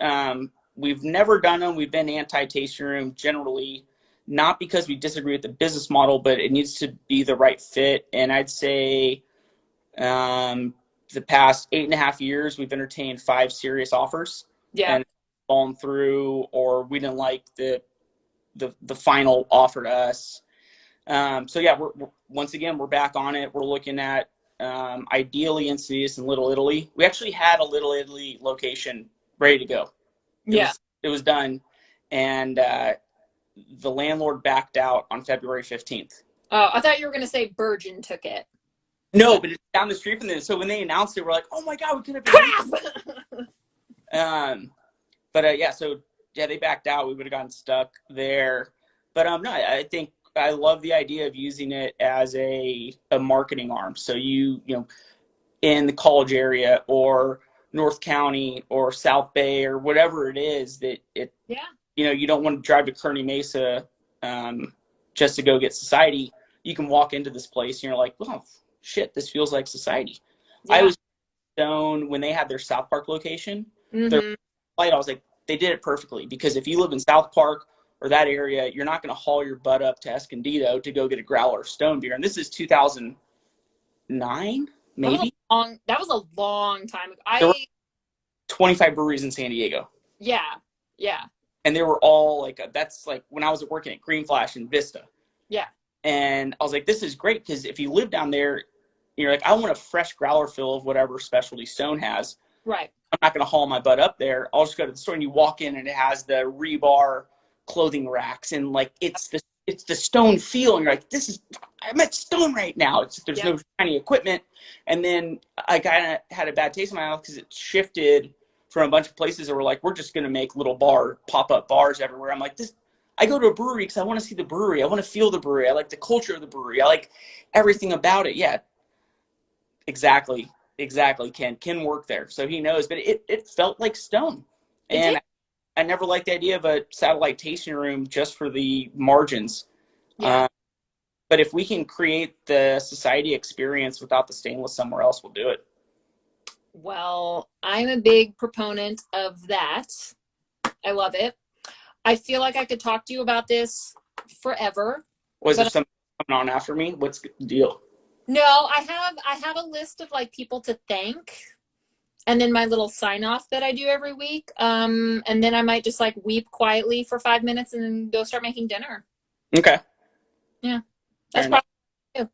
We've never done them. We've been anti-tasting room generally, not because we disagree with the business model, but it needs to be the right fit. And I'd say the past 8.5 years, we've entertained 5 serious offers. Yeah. And fallen through, or we didn't like the final offer to us. So yeah, we're once again, we're back on it. We're looking at ideally in Cities and Little Italy. We actually had a Little Italy location ready to go. It was done, and the landlord backed out on February 15th. Oh, I thought you were going to say Burgeon took it. No, but it's down the street from them. So when they announced it, we're like, oh my God, we could have been. But they backed out. We would have gotten stuck there. But no, I think I love the idea of using it as a marketing arm. So you know, in the college area or North County or South Bay or whatever it is that you know, you don't want to drive to Kearney Mesa just to go get Society. You can walk into this place and you're like, oh shit, this feels like Society. Yeah. I was stoned when they had their South Park location. Their flight, I was like, they did it perfectly, because if you live in South Park or that area, you're not going to haul your butt up to Escondido to go get a growler of Stone beer. And this is 2009, maybe. That was a long time ago. There were 25 breweries in San Diego. Yeah. And they were all like, that's like when I was working at Green Flash in Vista. Yeah. And I was like, this is great, because if you live down there, you're like, I want a fresh growler fill of whatever specialty Stone has. Right. I'm not going to haul my butt up there. I'll just go to the store, and you walk in and it has the rebar clothing racks, and like it's the Stone feel, and you're like, I'm at Stone right now. There's no shiny equipment. And then I kind of had a bad taste in my mouth because it shifted from a bunch of places that were like, we're just going to make little pop-up bars everywhere. I'm like, I go to a brewery because I want to see the brewery. I want to feel the brewery. I like the culture of the brewery. I like everything about it. Yeah, exactly. Ken worked there, so he knows. But it felt like Stone. And I never liked the idea of a satellite tasting room just for the margins. Yeah. But if we can create the Society experience without the stainless somewhere else, we'll do it. Well, I'm a big proponent of that. I love it. I feel like I could talk to you about this forever. Was there something coming on after me? What's the deal? No, I have a list of like people to thank, and then my little sign off that I do every week. And then I might just like weep quietly for 5 minutes and then go start making dinner. Okay. Yeah. That's probably too.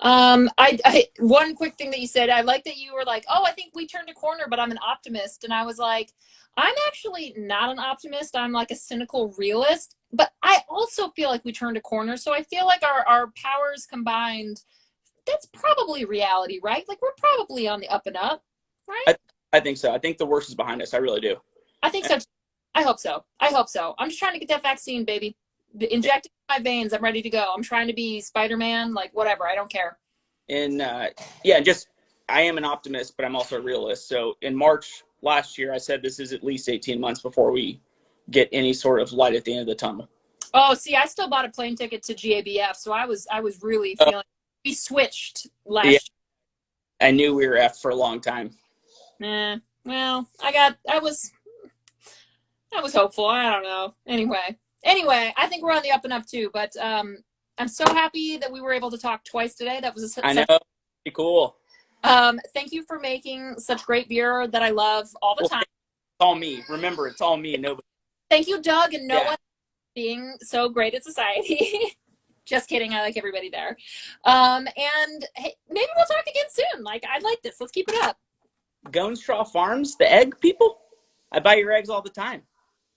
I one quick thing that you said, I like that you were like, oh, I think we turned a corner, but I'm an optimist. And I was like, I'm actually not an optimist. I'm like a cynical realist, but I also feel like we turned a corner. So I feel like our powers combined, that's probably reality, right? Like we're probably on the up and up, right? I think so. I think the worst is behind us. I really do. I think so. I hope so. I'm just trying to get that vaccine, baby. Inject it in my veins. I'm ready to go. I'm trying to be Spider-Man, like whatever. I don't care. And I am an optimist, but I'm also a realist. So in March last year, I said this is at least 18 months before we get any sort of light at the end of the tunnel. Oh, see, I still bought a plane ticket to GABF, so I was really feeling. We switched last year. I knew we were F for a long time. Well, I was hopeful. I don't know. Anyway, I think we're on the up and up too. But I'm so happy that we were able to talk twice today. That was I know. Pretty cool. Thank you for making such great beer that I love all the time. It's all me. Remember, it's all me and nobody. Thank you, Doug, and no one being so great at Society. Just kidding. I like everybody there. And hey, maybe we'll talk again soon. Like, I like this. Let's keep it up. Gonestraw Farms, the egg people? I buy your eggs all the time.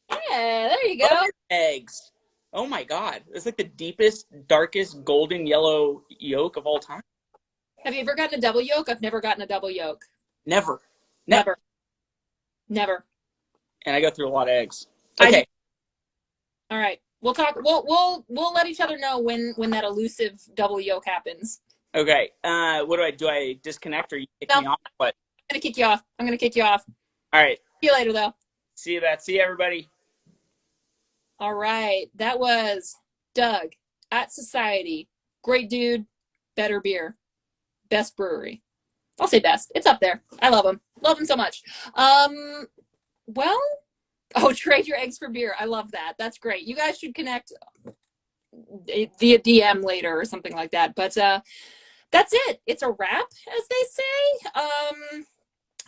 Yeah, there you go. Eggs. Oh my God. It's like the deepest, darkest, golden yellow yolk of all time. Have you ever gotten a double yolk? I've never gotten a double yolk. Never. Never. And I go through a lot of eggs. Okay. All right. We'll talk. We'll let each other know when that elusive double yolk happens. Okay. What do? Do I disconnect or you kick me off? What? I'm gonna kick you off. All right. See you later, though. See you, Beth. See you, everybody. All right. That was Doug at Society. Great dude. Better beer. Best brewery. I'll say best. It's up there. I love them. Love them so much. Well, oh, trade your eggs for beer. I love that. That's great. You guys should connect via DM later or something like that. But that's it. It's a wrap, as they say.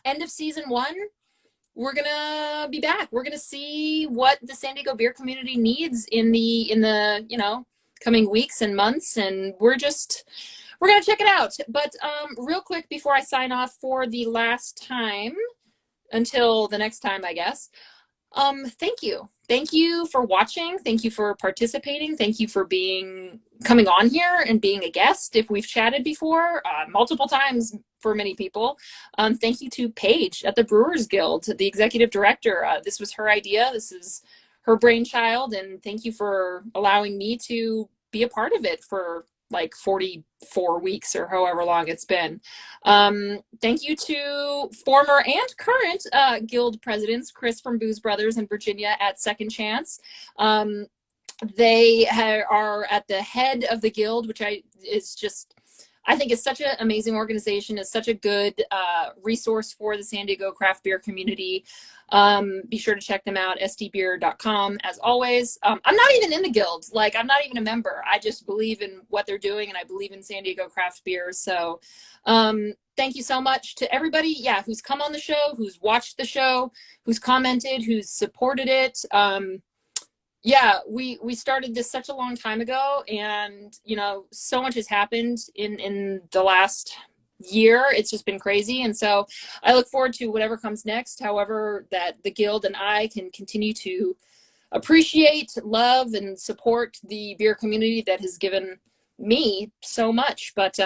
End of season 1. We're gonna be back. We're gonna see what the San Diego beer community needs in the coming weeks and months, and we're gonna check it out. But real quick before I sign off for the last time, until the next time, I guess. Thank you for watching. Thank you for participating. Thank you for coming on here and being a guest. If we've chatted before, multiple times for many people. Thank you to Paige at the Brewers Guild, the executive director. This was her idea. This is her brainchild. And thank you for allowing me to be a part of it for like 44 weeks or however long it's been. Thank you to former and current guild presidents, Chris from Booze Brothers and Virginia at Second Chance. They are at the head of the guild, which I think is such an amazing organization. It's such a good resource for the San Diego craft beer community. Be sure to check them out, sdbeer.com, as always. I'm not even in the guild. Like, I'm not even a member. I just believe in what they're doing, and I believe in San Diego craft beer. So thank you so much to everybody, who's come on the show, who's watched the show, who's commented, who's supported it. We started this such a long time ago, and so much has happened in the last year. It's just been crazy, and so I look forward to whatever comes next. However, that the guild and I can continue to appreciate, love, and support the beer community that has given me so much. But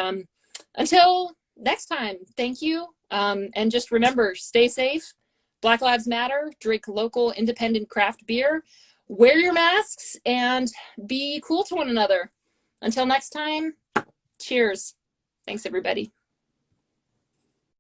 until next time, thank you, and just remember, stay safe. Black Lives Matter. Drink local, independent craft beer. Wear your masks and be cool to one another. Until next time, cheers. Thanks, everybody.